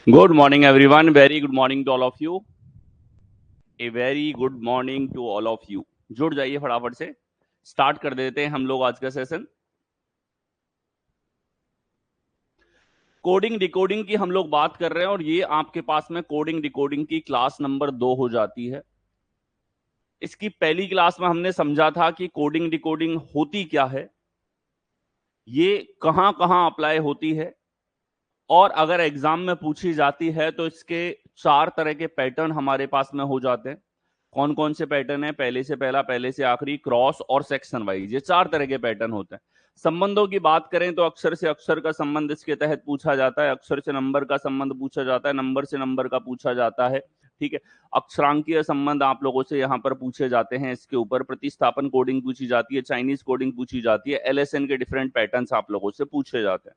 Good morning, everyone. Very good morning to all of you. A very good morning to all of you. जुड़ जाइए फटाफट से. Start कर देते हैं हम लोग आज का सेशन. कोडिंग डिकोडिंग की हम लोग बात कर रहे हैं और ये आपके पास में कोडिंग डिकोडिंग की क्लास नंबर 2 हो जाती है. इसकी पहली क्लास में हमने समझा था कि कोडिंग डिकोडिंग होती क्या है, ये कहां कहां अप्लाई होती है, और अगर एग्जाम में पूछी जाती है तो इसके 4 तरह के पैटर्न हमारे पास में हो जाते हैं. कौन कौन से पैटर्न है? पहले से पहला, पहले से आखिरी, क्रॉस और सेक्शन वाइज. ये 4 तरह के पैटर्न होते हैं. संबंधों की बात करें तो अक्षर से अक्षर का संबंध इसके तहत पूछा जाता है, अक्षर से नंबर का संबंध पूछा जाता है, नंबर से नंबर का पूछा जाता है. ठीक है. अक्षरांकीय संबंध आप लोगों से यहां पर पूछे जाते हैं. इसके ऊपर प्रतिस्थापन कोडिंग पूछी जाती है, चाइनीज कोडिंग पूछी जाती है, एलएसएन के डिफरेंट पैटर्न्स आप लोगों से पूछे जाते हैं.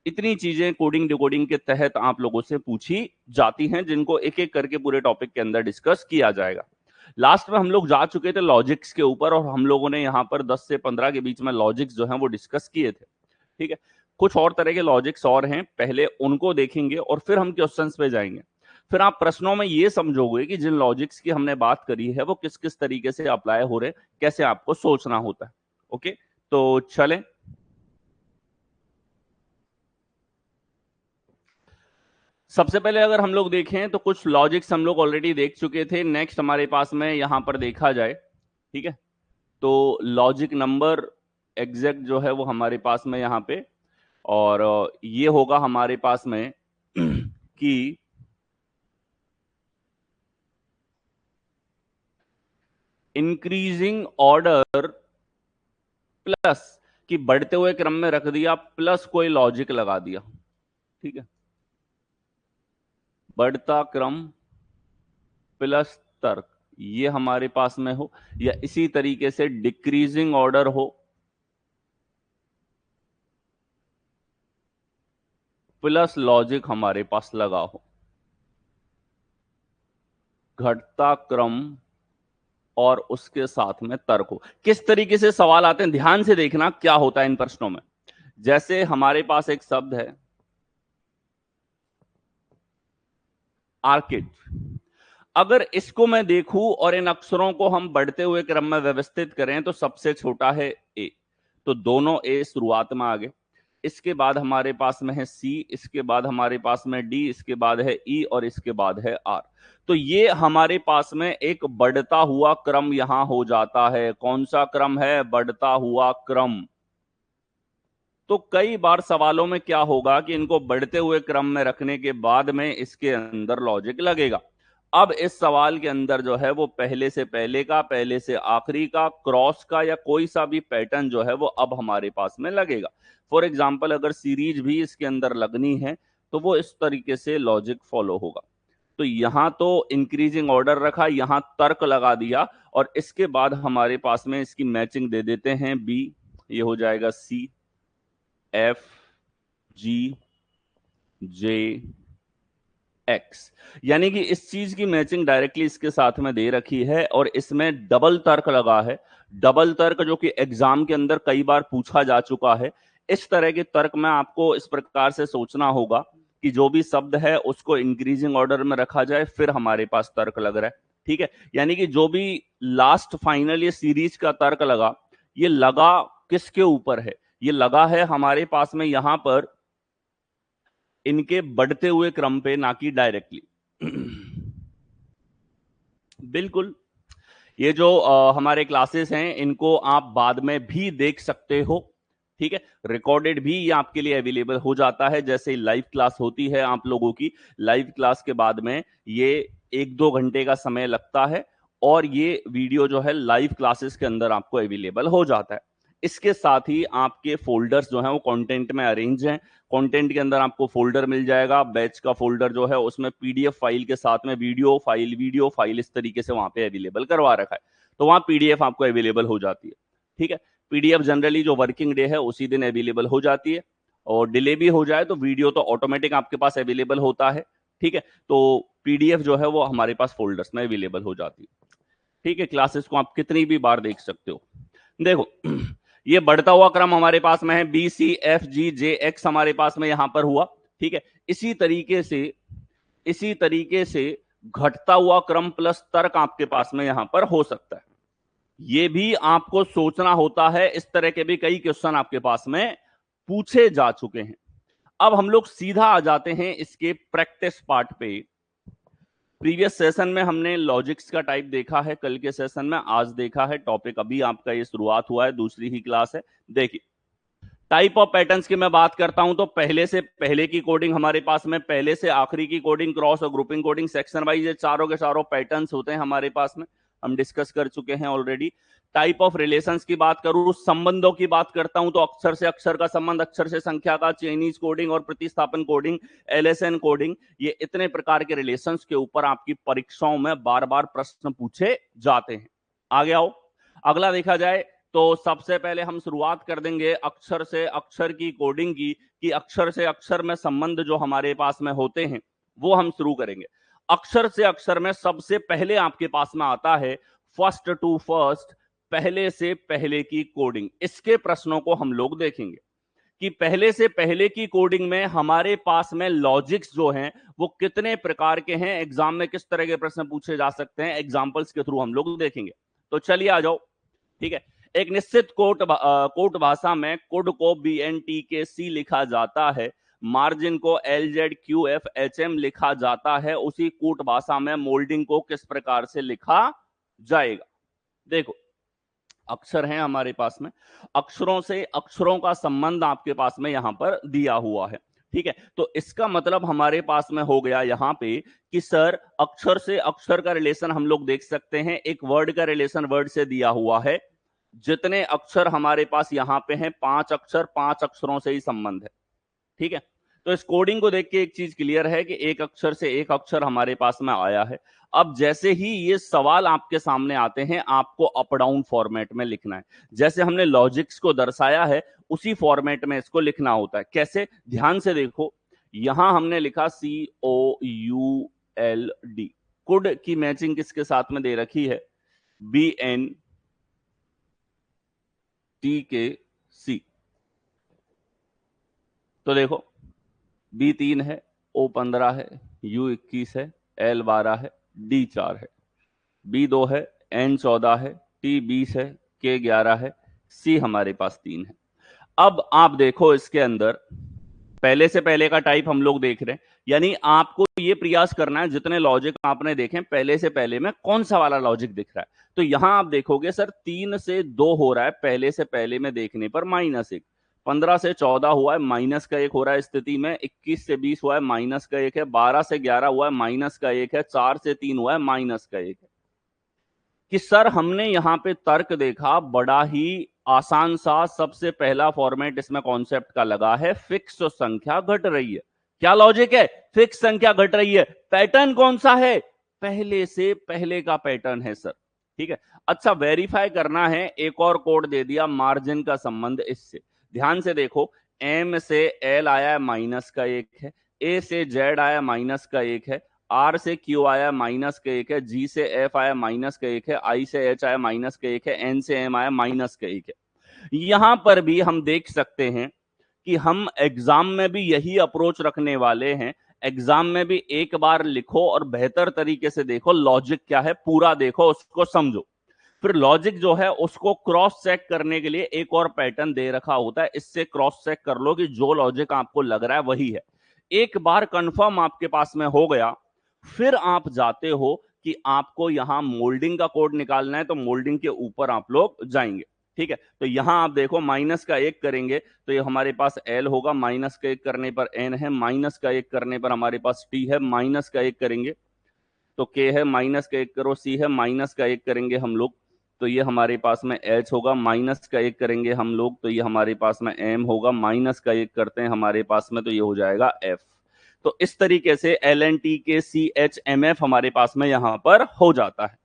इतनी चीजें कोडिंग डिकोडिंग के तहत आप लोगों से पूछी जाती हैं, जिनको एक एक करके पूरे टॉपिक के अंदर डिस्कस किया जाएगा. लास्ट में हम लोग जा चुके थे लॉजिक्स के ऊपर, और हम लोगों ने यहाँ पर 10 से 15 के बीच में लॉजिक्स जो हैं वो डिस्कस किए थे. ठीक है. कुछ और तरह के लॉजिक्स और हैं, पहले उनको देखेंगे और फिर हम क्वेश्चंस पे जाएंगे. फिर आप प्रश्नों में ये समझोगे कि जिन लॉजिक्स की हमने बात करी है वो किस किस तरीके से अप्लाई हो रहे, कैसे आपको सोचना होता है. ओके, तो चलें. सबसे पहले अगर हम लोग देखें तो कुछ लॉजिक्स हम लोग ऑलरेडी देख चुके थे. नेक्स्ट हमारे पास में यहां पर देखा जाए, ठीक है, तो लॉजिक नंबर एग्जैक्ट जो है वो हमारे पास में यहां पे, और ये होगा हमारे पास में कि इंक्रीजिंग ऑर्डर प्लस, कि बढ़ते हुए क्रम में रख दिया, प्लस कोई लॉजिक लगा दिया. ठीक है. बढ़ता क्रम प्लस तर्क, ये हमारे पास में हो, या इसी तरीके से डिक्रीजिंग ऑर्डर हो प्लस लॉजिक हमारे पास लगा हो. घटता क्रम और उसके साथ में तर्क हो. किस तरीके से सवाल आते हैं ध्यान से देखना क्या होता है इन प्रश्नों में. जैसे हमारे पास एक शब्द है आर्किड. अगर इसको मैं देखूं और इन अक्षरों को हम बढ़ते हुए क्रम में व्यवस्थित करें तो सबसे छोटा है ए, तो दोनों ए शुरुआत में आ गए. इसके बाद हमारे पास में है सी, इसके बाद हमारे पास में डी, इसके बाद है ई, और इसके बाद है आर. तो ये हमारे पास में एक बढ़ता हुआ क्रम यहां हो जाता है. कौन सा क्रम है? बढ़ता हुआ क्रम. तो कई बार सवालों में क्या होगा कि इनको बढ़ते हुए क्रम में रखने के बाद में इसके अंदर लॉजिक लगेगा. अब इस सवाल के अंदर जो है वो पहले से पहले का, पहले से आखिरी का, क्रॉस का, या कोई सा भी पैटर्न जो है वो अब हमारे पास में लगेगा. फॉर एग्जाम्पल अगर सीरीज भी इसके अंदर लगनी है तो वो इस तरीके से लॉजिक फॉलो होगा. तो यहां तो इंक्रीजिंग ऑर्डर रखा, यहां तर्क लगा दिया, और इसके बाद हमारे पास में इसकी मैचिंग दे देते हैं बी, ये हो जाएगा सी, एफ, जी, जे, एक्स. यानी कि इस चीज की मैचिंग डायरेक्टली इसके साथ में दे रखी है, और इसमें डबल तर्क लगा है. डबल तर्क जो कि एग्जाम के अंदर कई बार पूछा जा चुका है. इस तरह के तर्क में आपको इस प्रकार से सोचना होगा कि जो भी शब्द है उसको इंक्रीजिंग ऑर्डर में रखा जाए, फिर हमारे पास तर्क लग रहा है. ठीक है. यानी कि जो भी लास्ट फाइनल ये सीरीज का तर्क लगा, ये लगा किसके ऊपर है? ये लगा है हमारे पास में यहां पर इनके बढ़ते हुए क्रम पे, ना कि डायरेक्टली. बिल्कुल. ये जो हमारे क्लासेस हैं इनको आप बाद में भी देख सकते हो. ठीक है. रिकॉर्डेड भी ये आपके लिए अवेलेबल हो जाता है. जैसे लाइव क्लास होती है आप लोगों की, लाइव क्लास के बाद में ये 1-2 घंटे का समय लगता है, और ये वीडियो जो है लाइव क्लासेस के अंदर आपको अवेलेबल हो जाता है. इसके साथ ही आपके फोल्डर्स जो हैं वो कंटेंट में अरेंज हैं. कंटेंट के अंदर आपको फोल्डर मिल जाएगा. बैच का फोल्डर जो है उसमें पीडीएफ फाइल के साथ में वीडियो फाइल इस तरीके से वहां पे अवेलेबल करवा रखा है. तो वहां पीडीएफ आपको अवेलेबल हो जाती है. ठीक है. पीडीएफ जनरली जो वर्किंग डे है उसी दिन अवेलेबल हो जाती है, और डिले भी हो जाए तो वीडियो तो ऑटोमेटिक आपके पास अवेलेबल होता है. ठीक है. तो पीडीएफ जो है वो हमारे पास फोल्डर्स में अवेलेबल हो जाती है. ठीक है. क्लासेस को आप कितनी भी बार देख सकते हो. देखो, ये बढ़ता हुआ क्रम हमारे पास में है, बी, सी, एफ, जी, जे, एक्स हमारे पास में यहां पर हुआ. ठीक है. इसी तरीके से इसी तरीके से घटता हुआ क्रम प्लस तर्क आपके पास में यहां पर हो सकता है। ये भी आपको सोचना होता है, इस तरह के भी कई क्वेश्चन आपके पास में पूछे जा चुके हैं। अब हम लोग सीधा आ जाते हैं इसके प्रैक्टिस पार्ट पे। प्रीवियस सेशन में हमने लॉजिक्स का टाइप देखा है, कल के सेशन में आज देखा है। टॉपिक अभी आपका ये शुरुआत हुआ है, दूसरी ही क्लास है। देखिए, टाइप ऑफ पैटर्न्स की मैं बात करता हूं तो पहले से पहले की कोडिंग हमारे पास में, पहले से आखिरी की कोडिंग, क्रॉस और ग्रुपिंग कोडिंग, सेक्शन वाइज, ये चारों के चारों पैटर्न्स होते हैं हमारे पास में, हम डिस्कस कर चुके हैं ऑलरेडी। टाइप ऑफ रिलेशंस की बात करूं, संबंधों की बात करता हूं तो अक्षर से अक्षर का संबंध, अक्षर से संख्या का, चाइनीज कोडिंग और प्रतिस्थापन कोडिंग, एलएसएन कोडिंग, ये इतने प्रकार के रिलेशंस के ऊपर आपकी परीक्षाओं में बार बार प्रश्न पूछे जाते हैं। आगे आओ, अगला देखा जाए तो सबसे पहले हम शुरुआत कर देंगे अक्षर से अक्षर की कोडिंग की, कि अक्षर से अक्षर में संबंध जो हमारे पास में होते हैं वो हम शुरू करेंगे। अक्षर से अक्षर में सबसे पहले आपके पास में आता है फर्स्ट टू फर्स्ट, पहले से पहले की कोडिंग। इसके प्रश्नों को हम लोग देखेंगे कि पहले से पहले की कोडिंग में हमारे पास में लॉजिक्स जो हैं वो कितने प्रकार के हैं, एग्जाम में किस तरह के प्रश्न पूछे जा सकते हैं, एग्जाम्पल्स के थ्रू हम लोग देखेंगे। तो चलिए आ जाओ, ठीक है। एक निश्चित कोट भाषा में कोड को BNTKC लिखा जाता है, मार्जिन को LZQFHM लिखा जाता है। उसी कोट भाषा में मोल्डिंग को किस प्रकार से लिखा जाएगा? देखो, अक्षर हैं हमारे पास में, अक्षरों से अक्षरों का संबंध आपके पास में यहां पर दिया हुआ है, ठीक है। तो इसका मतलब हमारे पास में हो गया यहां पे कि सर अक्षर से अक्षर का रिलेशन हम लोग देख सकते हैं, एक वर्ड का रिलेशन वर्ड से दिया हुआ है। जितने अक्षर हमारे पास यहां पे हैं, 5 अक्षर, 5 अक्षरों से ही संबंध है, ठीक है। तो इस कोडिंग को देख के एक चीज क्लियर है कि एक अक्षर से एक अक्षर हमारे पास में आया है। अब जैसे ही ये सवाल आपके सामने आते हैं, आपको अप डाउन फॉर्मेट में लिखना है। जैसे हमने लॉजिक्स को दर्शाया है उसी फॉर्मेट में इसको लिखना होता है। कैसे? ध्यान से देखो, यहां हमने लिखा COULD, कुड की मैचिंग किसके साथ में दे रखी है? BNTKC। तो देखो, B3 है, O15 है, U21 है, L12 है, D4 है, B2 है, N14 है, T20 है, K11 है, C हमारे पास 3 है। अब आप देखो, इसके अंदर पहले से पहले का टाइप हम लोग देख रहे हैं, यानी आपको ये प्रयास करना है जितने लॉजिक आपने देखे पहले से पहले में कौन सा वाला लॉजिक दिख रहा है। तो यहां आप देखोगे सर 3 से 2 हो रहा है पहले से पहले में देखने पर, -1। 15 से 14 हुआ है, -1 हो रहा है स्थिति में। 21 से 20 हुआ है, -1 है। 12 से 11 हुआ है, -1 है। 4 से 3 हुआ है, -1 है। कि सर हमने यहां पे तर्क देखा, बड़ा ही आसान सा, सबसे पहला फॉर्मेट इसमें कॉन्सेप्ट का लगा है, फिक्स संख्या घट रही है। क्या लॉजिक है? फिक्स संख्या घट रही है। पैटर्न कौन सा है? पहले से पहले का पैटर्न है सर, ठीक है। अच्छा, वेरीफाई करना है, एक और कोड दे दिया, मार्जिन का संबंध इससे। ध्यान से देखो, M से L आया है, -1 है। A से Z आया, -1 है। R से Q आया, -1 है। G से F आया, -1 है। I से H आया, -1 है। N से M आया, -1 है। यहां पर भी हम देख सकते हैं कि हम एग्जाम में भी यही अप्रोच रखने वाले हैं। एग्जाम में भी एक बार लिखो और बेहतर तरीके से देखो लॉजिक क्या है, पूरा देखो, उसको समझो। फिर लॉजिक जो है उसको क्रॉस चेक करने के लिए एक और पैटर्न दे रखा होता है, इससे क्रॉस चेक कर लो कि जो लॉजिक आपको लग रहा है वही है। एक बार कंफर्म आपके पास में हो गया, फिर आप जाते हो कि आपको यहां मोल्डिंग का कोड निकालना है, तो मोल्डिंग के ऊपर आप लोग जाएंगे, ठीक है। तो यहां आप देखो, -1 करेंगे तो ये हमारे पास L होगा, -1 करने पर N है, -1 करने पर हमारे पास T है, -1 करेंगे तो K है, -1 करो, C है, -1 करेंगे हम लोग तो ये हमारे पास में H होगा, -1 करेंगे हम लोग तो ये हमारे पास में M होगा, -1 करते हैं हमारे पास में तो ये हो जाएगा F। तो इस तरीके से LNTKCHMF हमारे पास में यहां पर हो जाता है,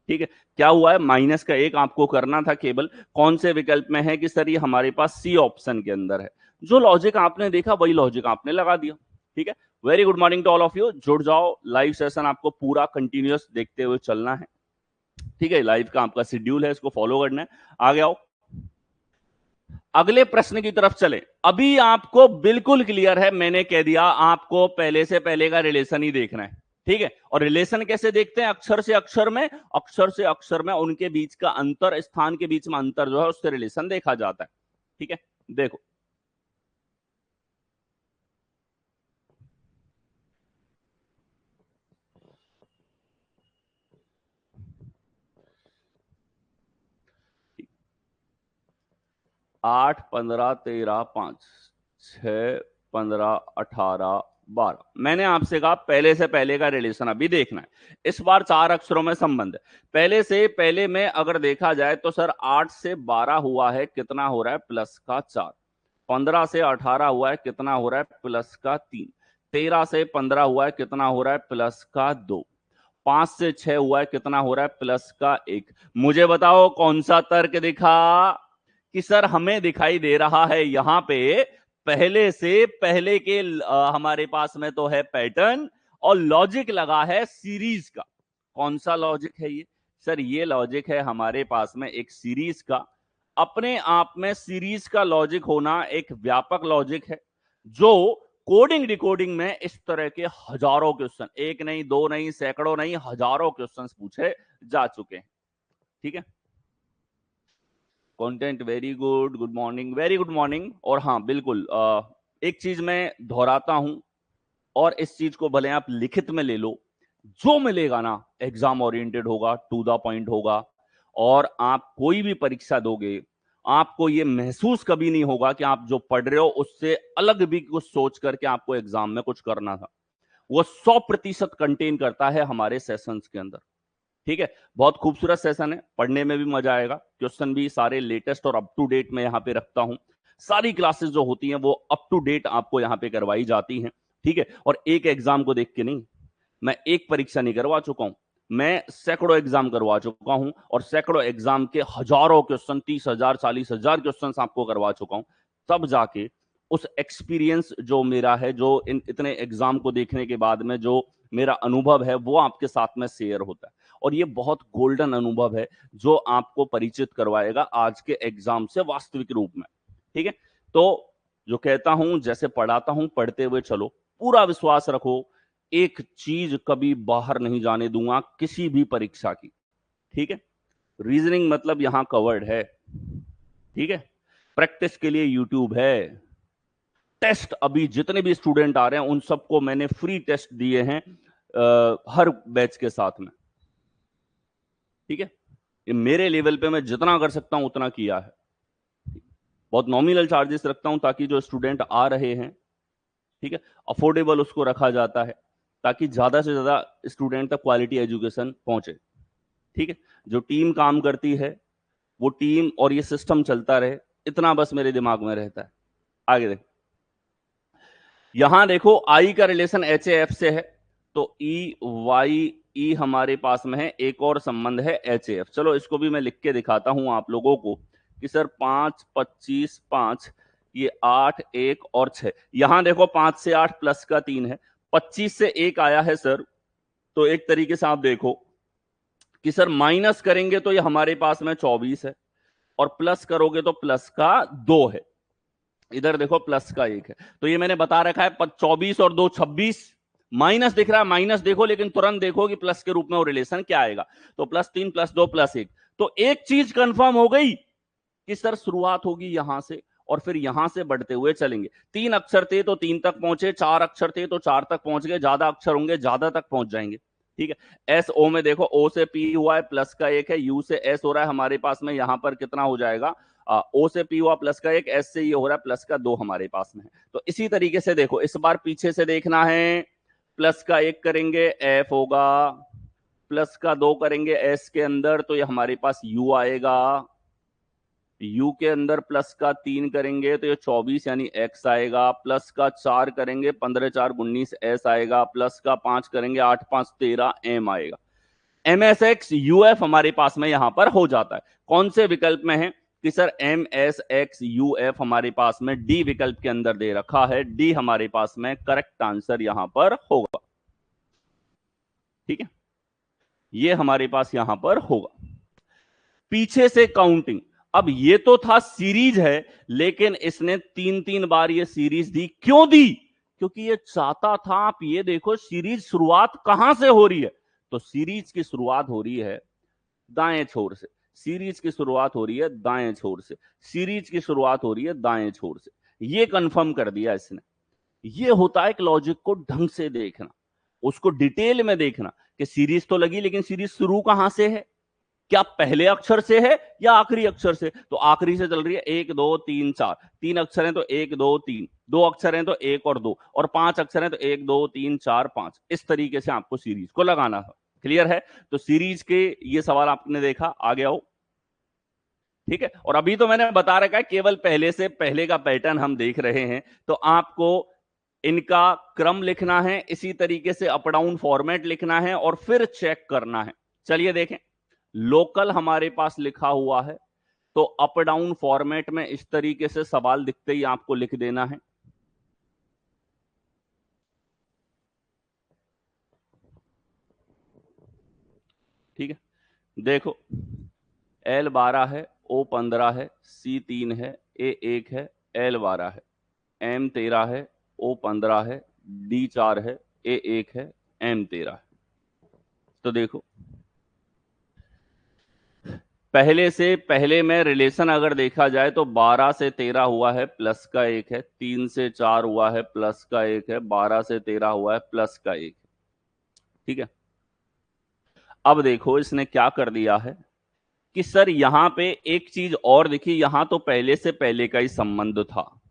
ठीक है। क्या हुआ है? -1 आपको करना था केवल, कौन से विकल्प में है कि सर ये हमारे पास C ऑप्शन के अंदर है। जो लॉजिक आपने देखा वही लॉजिक आपने लगा दिया, ठीक है। Very good morning to all of you, जुड़ जाओ, लाइव सेशन आपको पूरा कंटिन्यूअस देखते हुए चलना है, ठीक है। लाइव का आपका शेड्यूल है, इसको फॉलो करना है। आगे आओ, अगले प्रश्न की तरफ चले। अभी आपको बिल्कुल क्लियर है, मैंने कह दिया आपको पहले से पहले का रिलेशन ही देखना है, ठीक है। और रिलेशन कैसे देखते हैं? अक्षर से अक्षर में, अक्षर से अक्षर में उनके बीच का अंतर, स्थान के बीच में अंतर जो है उससे रिलेशन देखा जाता है, ठीक है। देखो 8 15 13 5 6 15 18 12, मैंने आपसे कहा पहले से पहले का रिलेशन अभी देखना है। इस बार 4 अक्षरों में संबंध है। पहले से पहले में अगर देखा जाए तो सर 8 से 12 हुआ है, कितना हो रहा है? प्लस का 4। 15 से 18 हुआ है, कितना हो रहा है? प्लस का 3। 13 से 15 हुआ है, कितना हो रहा है? प्लस का 2। 5 से 6 हुआ है, कितना हो रहा है? प्लस का 1। मुझे बताओ कौन सा तर्क दिखा कि सर हमें दिखाई दे रहा है यहां पे पहले से पहले के हमारे पास में तो है पैटर्न और लॉजिक लगा है सीरीज का। कौन सा लॉजिक है ये? सर ये लॉजिक है हमारे पास में एक सीरीज का। अपने आप में सीरीज का लॉजिक होना एक व्यापक लॉजिक है, जो कोडिंग डिकोडिंग में इस तरह के हजारों क्वेश्चन, एक नहीं दो नहीं सैकड़ों नहीं हजारों क्वेश्चन पूछे जा चुके हैं, ठीक है। Content very good, good morning, very good morning. और हाँ बिल्कुल, एक चीज मैं दोहराता हूं, और इस चीज को भले आप लिखित में ले लो, जो मिलेगा ना एग्जाम ओरिएंटेड होगा, टू द पॉइंट होगा, और आप कोई भी परीक्षा दोगे आपको ये महसूस कभी नहीं होगा कि आप जो पढ़ रहे हो उससे अलग भी कुछ सोच करके आपको एग्जाम में कुछ करना था। वो 100% कंटेन करता है हमारे सेशंस के अंदर, ठीक है। बहुत खूबसूरत सेशन है, पढ़ने में भी मजा आएगा, क्वेश्चन भी सारे लेटेस्ट और अप टू डेट में यहां पे रखता हूं। सारी क्लासेस जो होती हैं वो अप टू डेट आपको यहां पे करवाई जाती हैं, ठीक है। और एक एग्जाम को देख के नहीं, मैं एक परीक्षा नहीं करवा चुका हूं, मैं सैकड़ों एग्जाम करवा चुका हूं, और सैकड़ों एग्जाम के हजारों क्वेश्चन, 30,000 40,000 क्वेश्चन आपको करवा चुका हूं। तब जाके उस एक्सपीरियंस जो मेरा है, जो इन इतने एग्जाम को देखने के बाद में जो मेरा अनुभव है वो आपके साथ में शेयर होता है। और ये बहुत गोल्डन अनुभव है जो आपको परिचित करवाएगा आज के एग्जाम से वास्तविक रूप में, ठीक है। तो जो कहता हूं, जैसे पढ़ाता हूं पढ़ते हुए चलो, पूरा विश्वास रखो, एक चीज कभी बाहर नहीं जाने दूंगा किसी भी परीक्षा की, ठीक है। रीजनिंग मतलब यहां कवर्ड है, ठीक है। प्रैक्टिस के लिए यूट्यूब है। टेस्ट अभी जितने भी स्टूडेंट आ रहे हैं उन सबको मैंने फ्री टेस्ट दिए हैं, हर बैच के साथ में, ठीक है। ये मेरे लेवल पे मैं जितना कर सकता हूं उतना किया है। बहुत नॉमिनल चार्जेस रखता हूं ताकि जो स्टूडेंट आ रहे हैं, ठीक है, अफोर्डेबल उसको रखा जाता है, ताकि ज्यादा से ज्यादा स्टूडेंट तक क्वालिटी एजुकेशन पहुंचे, ठीक है। जो टीम काम करती है वो टीम और ये सिस्टम चलता रहे, इतना बस मेरे दिमाग में रहता है। आगे देखो, यहां देखो आई का रिलेशन एच एफ से है, तो ई वाई ई हमारे पास में है, एक और संबंध है एच एफ। चलो इसको भी मैं लिख के दिखाता हूं आप लोगों को कि सर 5 25 5, ये 8 1 और 6। यहां देखो 5 से 8 प्लस का 3 है, 25 से 1 आया है सर, तो एक तरीके से आप देखो कि सर माइनस करेंगे तो ये हमारे पास में 24 है, और प्लस करोगे तो प्लस का 2 है। इधर देखो प्लस का 1 है, तो ये मैंने बता रखा है 24 और 2 26। माइनस दिख रहा है, माइनस देखो, लेकिन तुरंत देखो कि प्लस के रूप में वो रिलेशन क्या आएगा। तो +3 +2 +1। तो एक चीज कंफर्म हो गई कि सर शुरुआत होगी यहां से और फिर यहां से बढ़ते हुए चलेंगे। 3 अक्षर थे तो 3 तक पहुंचे, 4 अक्षर थे तो 4 तक पहुंच गए, ज्यादा अक्षर होंगे ज्यादा तक पहुंच जाएंगे, ठीक है। एस ओ में देखो, ओ से पी हुआ है प्लस का 1 है, यू से एस हो रहा है हमारे पास में, यहां पर कितना हो जाएगा, ओ से पी हुआ प्लस का 1, एस से ये हो रहा है प्लस का 2 हमारे पास में है। तो इसी तरीके से देखो, इस बार पीछे से देखना है, प्लस का 1 करेंगे एफ होगा, प्लस का 2 करेंगे एस के अंदर तो ये हमारे पास यू आएगा, यू के अंदर प्लस का 3 करेंगे तो ये 24 यानी एक्स आएगा, प्लस का 4 करेंगे 15 4 19 एस आएगा, प्लस का 5 करेंगे 8 5 13 एम आएगा। M S X U F हमारे पास में यहां पर हो जाता है। कौन से विकल्प में है कि sir M S X U F हमारे पास में डी विकल्प के अंदर दे रखा है, डी हमारे पास में करेक्ट आंसर यहां पर होगा, ठीक है। ये हमारे पास यहां पर होगा। पीछे से काउंटिंग, अब ये तो था सीरीज है, लेकिन इसने 3-3 बार ये सीरीज दी। क्यों दी? क्योंकि ये चाहता था, आप ये देखो सीरीज शुरुआत कहां से हो रही है, तो सीरीज की शुरुआत हो रही है दाएं छोर से, सीरीज की शुरुआत हो रही है दाएं छोर से, सीरीज की शुरुआत हो रही है दाएं छोर से। ये कंफर्म कर दिया इसने। ये होता है एक लॉजिक को ढंग से देखना, उसको डिटेल में देखना कि सीरीज तो लगी, लेकिन सीरीज शुरू कहां से है? क्या पहले अक्षर से है या आखिरी अक्षर से? तो आखिरी से चल रही है, 1 2 3 4, 3 अक्षर हैं तो 1 2 3, 2 अक्षर हैं तो 1 और 2, और 5 अक्षर हैं तो 1 2 3 4 5। इस तरीके से आपको सीरीज को लगाना था। क्लियर है? तो सीरीज के ये सवाल आपने देखा, आगे आओ। ठीक है, और अभी तो मैंने बता रखा है केवल पहले से पहले का पैटर्न हम देख रहे हैं, तो आपको इनका क्रम लिखना है, इसी तरीके से अप डाउन फॉर्मेट लिखना है और फिर चेक करना है। चलिए देखें, लोकल हमारे पास लिखा हुआ है, तो अप डाउन फॉर्मेट में इस तरीके से सवाल दिखते ही आपको लिख देना है। ठीक है, देखो L12 है, O15 है, C3 है, A1 है, L12 है, M13 है, O15 है, D4 है, A1 है, M13 है। तो देखो पहले से पहले में रिलेशन अगर देखा जाए तो 12 से 13 हुआ है प्लस का 1 है, 3 से 4 हुआ है प्लस का 1 है, 12 से 13 हुआ है प्लस का 1 है। ठीक है, अब देखो इसने क्या कर दिया है कि सर यहां पे एक चीज और देखिए, यहां तो पहले से पहले का ही संबंध था,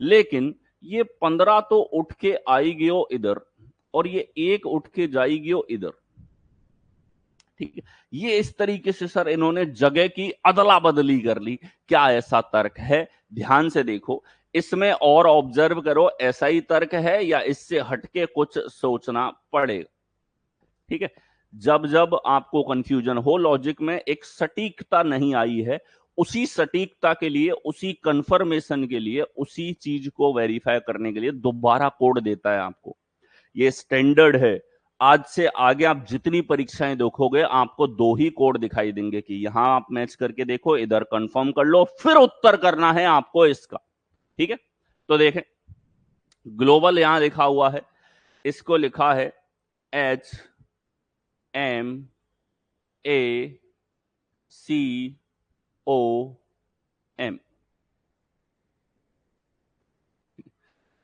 लेकिन ये 15 तो उठ के आई गयो इधर, और ये 1 उठ के जाई गयो इधर। ठीक है, ये इस तरीके से सर इन्होंने जगह की अदला बदली कर ली। क्या ऐसा तर्क है? ध्यान से देखो इसमें और ऑब्जर्व करो, ऐसा ही तर्क है या इससे हटके कुछ सोचना पड़ेगा। ठीक है, जब जब आपको कंफ्यूजन हो लॉजिक में, एक सटीकता नहीं आई है, उसी सटीकता के लिए, उसी कंफर्मेशन के लिए, उसी चीज को वेरीफाई करने के लिए दोबारा कोड देता है आपको। ये स्टैंडर्ड है। आज से आगे आप जितनी परीक्षाएं देखोगे आपको 2 ही कोड दिखाई देंगे कि यहां आप मैच करके देखो, इधर कंफर्म कर लो, फिर उत्तर करना है आपको इसका। ठीक है, तो देखें ग्लोबल यहां लिखा हुआ है, इसको लिखा है HMACOM।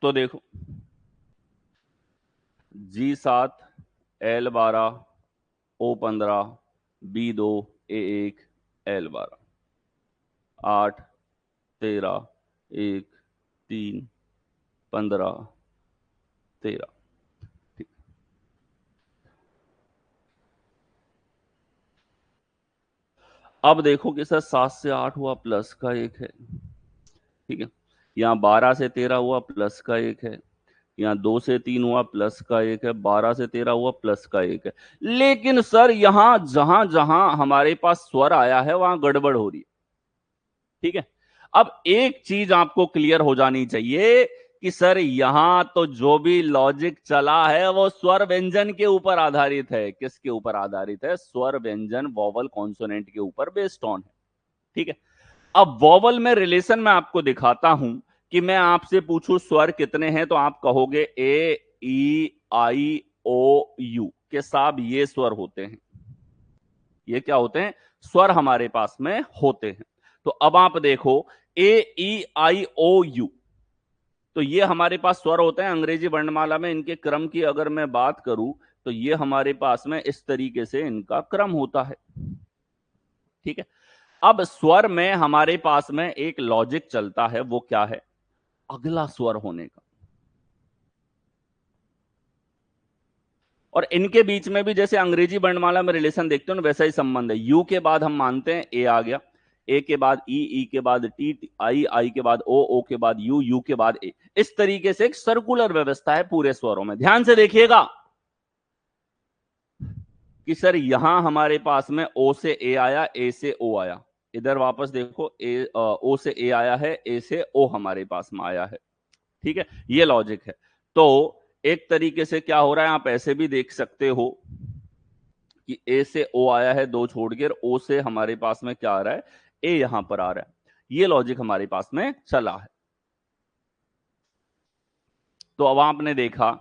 तो देखो G7 L12 O15 B2 A1 L12, 8 13 1 3 15 13। ठीक, अब देखो कि सर 7 से 8 हुआ प्लस का 1 है। ठीक है, यहाँ 12 से 13 हुआ प्लस का 1 है, यहाँ 2 से 3 हुआ प्लस का 1 है, 12 से 13 हुआ प्लस का 1 है। लेकिन सर यहां जहां जहां हमारे पास स्वर आया है वहां गड़बड़ हो रही है। ठीक है, अब एक चीज आपको क्लियर हो जानी चाहिए कि सर यहां तो जो भी लॉजिक चला है वो स्वर व्यंजन के ऊपर आधारित है। किसके ऊपर आधारित है? स्वर व्यंजन, वॉवल कॉन्सोनेंट के ऊपर बेस्ड ऑन है। ठीक है, अब वॉवल में रिलेशन मैं आपको दिखाता हूं कि मैं आपसे पूछूं स्वर कितने हैं, तो आप कहोगे ए ई आई ओ यू के साथ ये स्वर होते हैं। ये क्या होते हैं? स्वर हमारे पास में होते हैं। तो अब आप देखो ए ई आई ओ यू, तो ये हमारे पास स्वर होते हैं अंग्रेजी वर्णमाला में। इनके क्रम की अगर मैं बात करूं तो ये हमारे पास में इस तरीके से इनका क्रम होता है। ठीक है, अब स्वर में हमारे पास में एक लॉजिक चलता है, वो क्या है? अगला स्वर होने का। और इनके बीच में भी जैसे अंग्रेजी वर्णमाला में रिलेशन देखते हो ना, वैसा ही संबंध है। यू के बाद हम मानते हैं ए आ गया, ए के बाद ई, ई के बाद टी, आई, आई के बाद ओ, ओ के बाद यू, यू के बाद ए। इस तरीके से एक सर्कुलर व्यवस्था है पूरे स्वरों में। ध्यान से देखिएगा कि सर यहां हमारे पास में ओ से ए आया, ए से ओ आया, इधर वापस देखो ओ से ए आया है, ए से ओ हमारे पास में आया है। ठीक है, ये लॉजिक है। तो एक तरीके से क्या हो रहा है, आप ऐसे भी देख सकते हो कि ए से ओ आया है, 2 छोड़ के, ओ से हमारे पास में क्या आ रहा है? ए यहां पर आ रहा है। ये लॉजिक हमारे पास में चला है। तो अब आपने देखा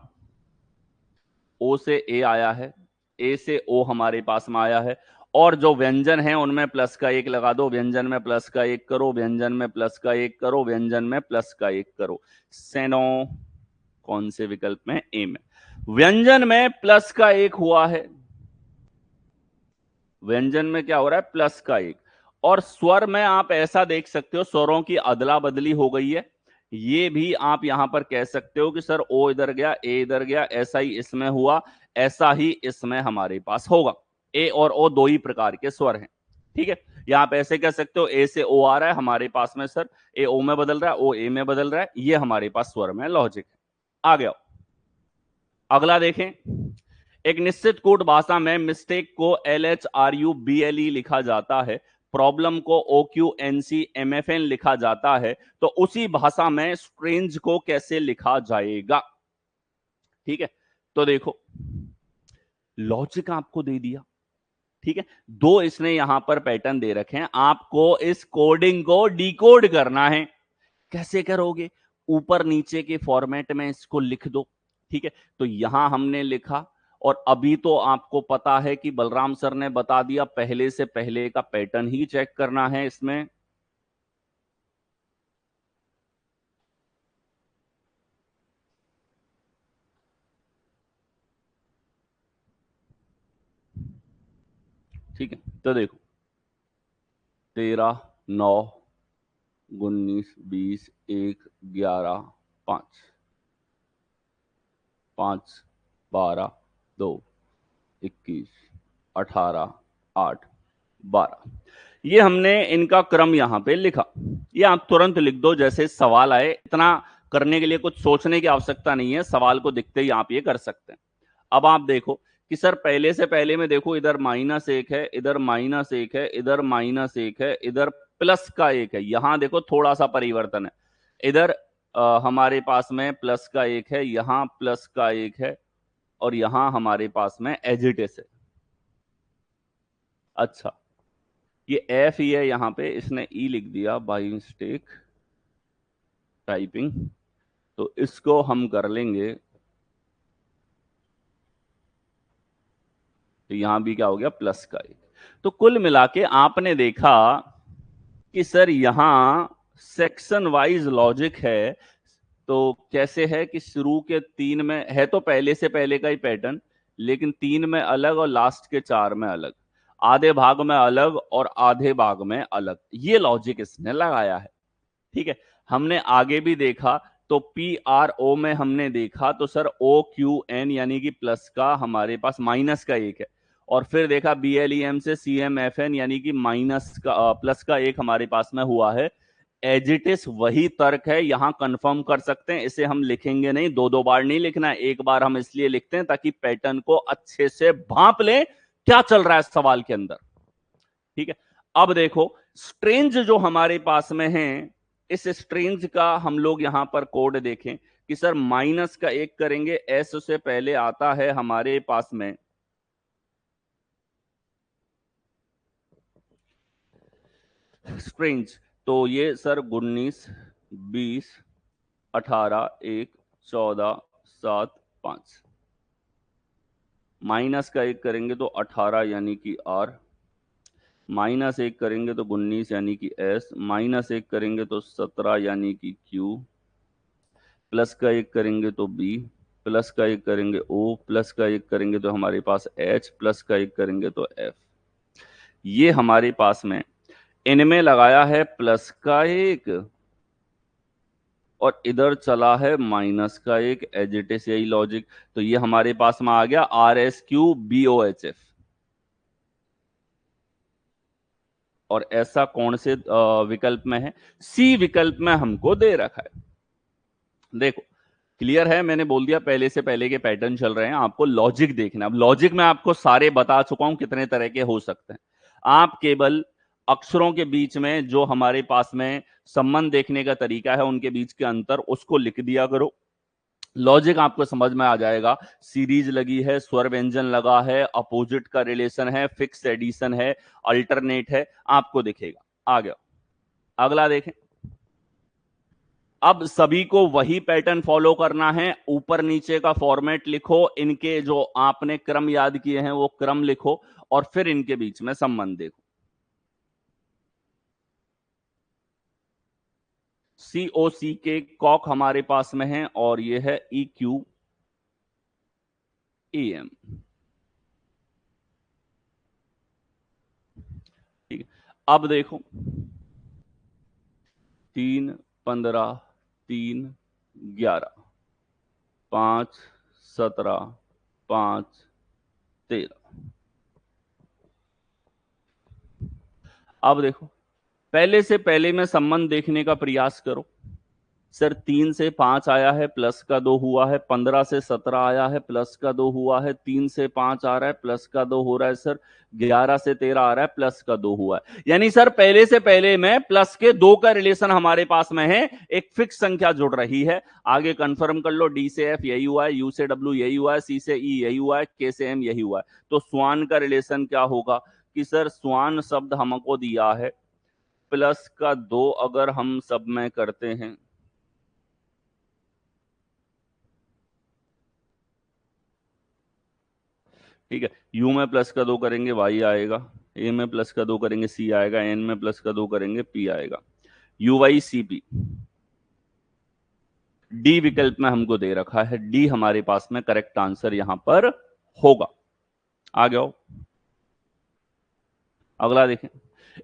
ओ से ए आया है, ए से ओ हमारे पास में आया है, और जो व्यंजन है उनमें प्लस का एक लगा दो, व्यंजन में प्लस का एक करो, व्यंजन में प्लस का एक करो, व्यंजन में प्लस का एक करो। सेनो कौन से विकल्प में? ए में। व्यंजन में प्लस का एक हुआ है, व्यंजन में क्या हो रहा है? प्लस का एक। और स्वर में आप ऐसा देख सकते हो, स्वरों की अदला बदली हो गई है। ये भी आप यहां पर कह सकते हो कि सर ओ इधर गया, ए इधर गया, ऐसा ही इसमें हुआ, ऐसा ही इसमें हमारे पास होगा। ए और ओ दो ही प्रकार के स्वर हैं, ठीक है। या आप ऐसे कह सकते हो ए से ओ आ रहा है हमारे पास में, सर ए ओ में बदल रहा है, ओ ए में बदल रहा है, ये हमारे पास स्वर में लॉजिक है। आ गया। अगला देखें। एक निश्चित कोड भाषा में मिस्टेक को LHRUBLE लिखा जाता है, प्रॉब्लम को OQNCMFN लिखा जाता है, तो उसी भाषा में स्ट्रेंज को कैसे लिखा जाएगा? ठीक है, तो देखो लॉजिक आपको दे दिया, ठीक है। दो इसने यहां पर पैटर्न दे रखे हैं, आपको इस कोडिंग को डिकोड करना है। कैसे करोगे? ऊपर नीचे के फॉर्मेट में इसको लिख दो, ठीक है। तो यहां हमने लिखा, और अभी तो आपको पता है कि बलराम सर ने बता दिया, पहले से पहले का पैटर्न ही चेक करना है इसमें। ठीक है, तो देखो 13, 9, 19, 20, 1, 11, 5, 5, 12, 2, 21, 18, 8, 12, ये हमने इनका क्रम यहां पे लिखा। ये आप तुरंत लिख दो जैसे सवाल आए, इतना करने के लिए कुछ सोचने की आवश्यकता नहीं है, सवाल को दिखते ही आप ये कर सकते हैं। अब आप देखो कि सर पहले से पहले में देखो, इधर -1 है, इधर -1 है, इधर -1 है, इधर प्लस का एक है। यहां देखो थोड़ा सा परिवर्तन है, इधर हमारे पास में प्लस का एक है, यहां प्लस का एक है, और यहां हमारे पास में एजिटेस है। अच्छा, ये एफ ही है, यहां पे इसने ई लिख दिया बाई मिस्टेक टाइपिंग, तो इसको हम कर लेंगे, तो यहां भी क्या हो गया? प्लस का एक। तो कुल मिला के आपने देखा कि सर यहां सेक्शन वाइज लॉजिक है। तो कैसे है कि शुरू के 3 में है तो पहले से पहले का ही पैटर्न, लेकिन 3 में अलग और लास्ट के 4 में अलग, आधे भाग में अलग और आधे भाग में अलग, ये लॉजिक इसने लगाया है, ठीक है। हमने आगे भी देखा, तो PRO में हमने देखा, तो सर OQN यानी कि प्लस का हमारे पास माइनस का एक है, और फिर देखा BLEM से CMFN यानी कि माइनस का प्लस का एक हमारे पास में हुआ है। एजिटिस वही तर्क है, यहां कंफर्म कर सकते हैं, इसे हम लिखेंगे नहीं, दो दो बार नहीं लिखना है, एक बार हम इसलिए लिखते हैं ताकि पैटर्न को अच्छे से भांप लें क्या चल रहा है सवाल के अंदर, ठीक है। अब देखो स्ट्रेंज जो हमारे पास में है, इस स्ट्रेंज का हम लोग यहां पर कोड देखें कि सर माइनस का एक करेंगे, एस से पहले आता है हमारे पास में स्ट्रेंज, तो ये सर 19, 20, 18, 1, 14, 7, 5, माइनस का एक करेंगे तो 18 यानी कि आर, माइनस एक करेंगे तो 19 यानी कि एस, माइनस एक करेंगे तो 17 यानी कि क्यू, प्लस का एक करेंगे तो बी, प्लस का एक करेंगे ओ, प्लस का एक करेंगे तो हमारे पास एच, प्लस का एक करेंगे तो एफ। ये हमारे पास में इनमें लगाया है प्लस का एक, और इधर चला है माइनस का एक, एजिटिस यही लॉजिक। तो ये हमारे पास में आ गया RSQBOHF। और ऐसा कौन से विकल्प में है? सी विकल्प में हमको दे रखा है। देखो क्लियर है, मैंने बोल दिया पहले से पहले के पैटर्न चल रहे हैं, आपको लॉजिक देखना। अब लॉजिक में आपको सारे बता चुका हूं कितने तरह के हो सकते हैं, आप केवल अक्षरों के बीच में जो हमारे पास में संबंध देखने का तरीका है, उनके बीच के अंतर उसको लिख दिया करो, लॉजिक आपको समझ में आ जाएगा। सीरीज लगी है, स्वर व्यंजन लगा है, अपोजिट का रिलेशन है, फिक्स एडिशन है, अल्टरनेट है, आपको दिखेगा। आ गया। अगला देखें। अब सभी को वही पैटर्न फॉलो करना है, ऊपर नीचे का फॉर्मेट लिखो, इनके जो आपने क्रम याद किए हैं वो क्रम लिखो और फिर इनके बीच में संबंध देखो। COC के कॉक हमारे पास में है और ये है EQEM। ठीक है, अब देखो 3, 15, 3, 11, 5, 17, 5, 13। अब देखो पहले से पहले में संबंध देखने का प्रयास करो। सर 3 से 5 आया है, प्लस का 2 हुआ है। 15 से 17 आया है, प्लस का 2 हुआ है। 3 से 5 आ रहा है, प्लस का 2 हो रहा है। सर 11 से 13 आ रहा है, प्लस का 2 हुआ है। यानी सर पहले से पहले में प्लस के 2 का रिलेशन हमारे पास में है, एक फिक्स संख्या जुड़ रही है। आगे कंफर्म कर लो, डी से एफ यही हुआ है, यू से डब्ल्यू यही हुआ है, सी से ई यही हुआ है, के से एम यही हुआ है। तो स्वान का रिलेशन क्या होगा कि सर स्वान शब्द हमको दिया है, प्लस का 2 अगर हम सब में करते हैं, ठीक है, यू में प्लस का 2 करेंगे वाई आएगा, ए में प्लस का 2 करेंगे सी आएगा, एन में प्लस का 2 करेंगे पी आएगा। U Y C P D विकल्प में हमको दे रखा है, डी हमारे पास में करेक्ट आंसर यहां पर होगा। आ गया हो। अगला देखें।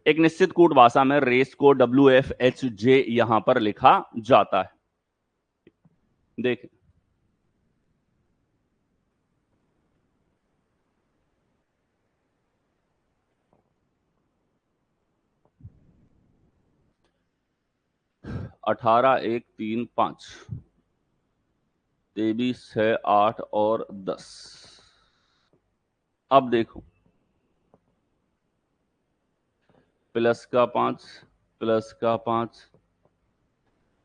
एक निश्चित कूट भाषा में रेस को WFHJ यहां पर लिखा जाता है। देखें 18, 1, 3, 5, 23, 6, 8 और 10। अब देखो प्लस का 5, प्लस का 5,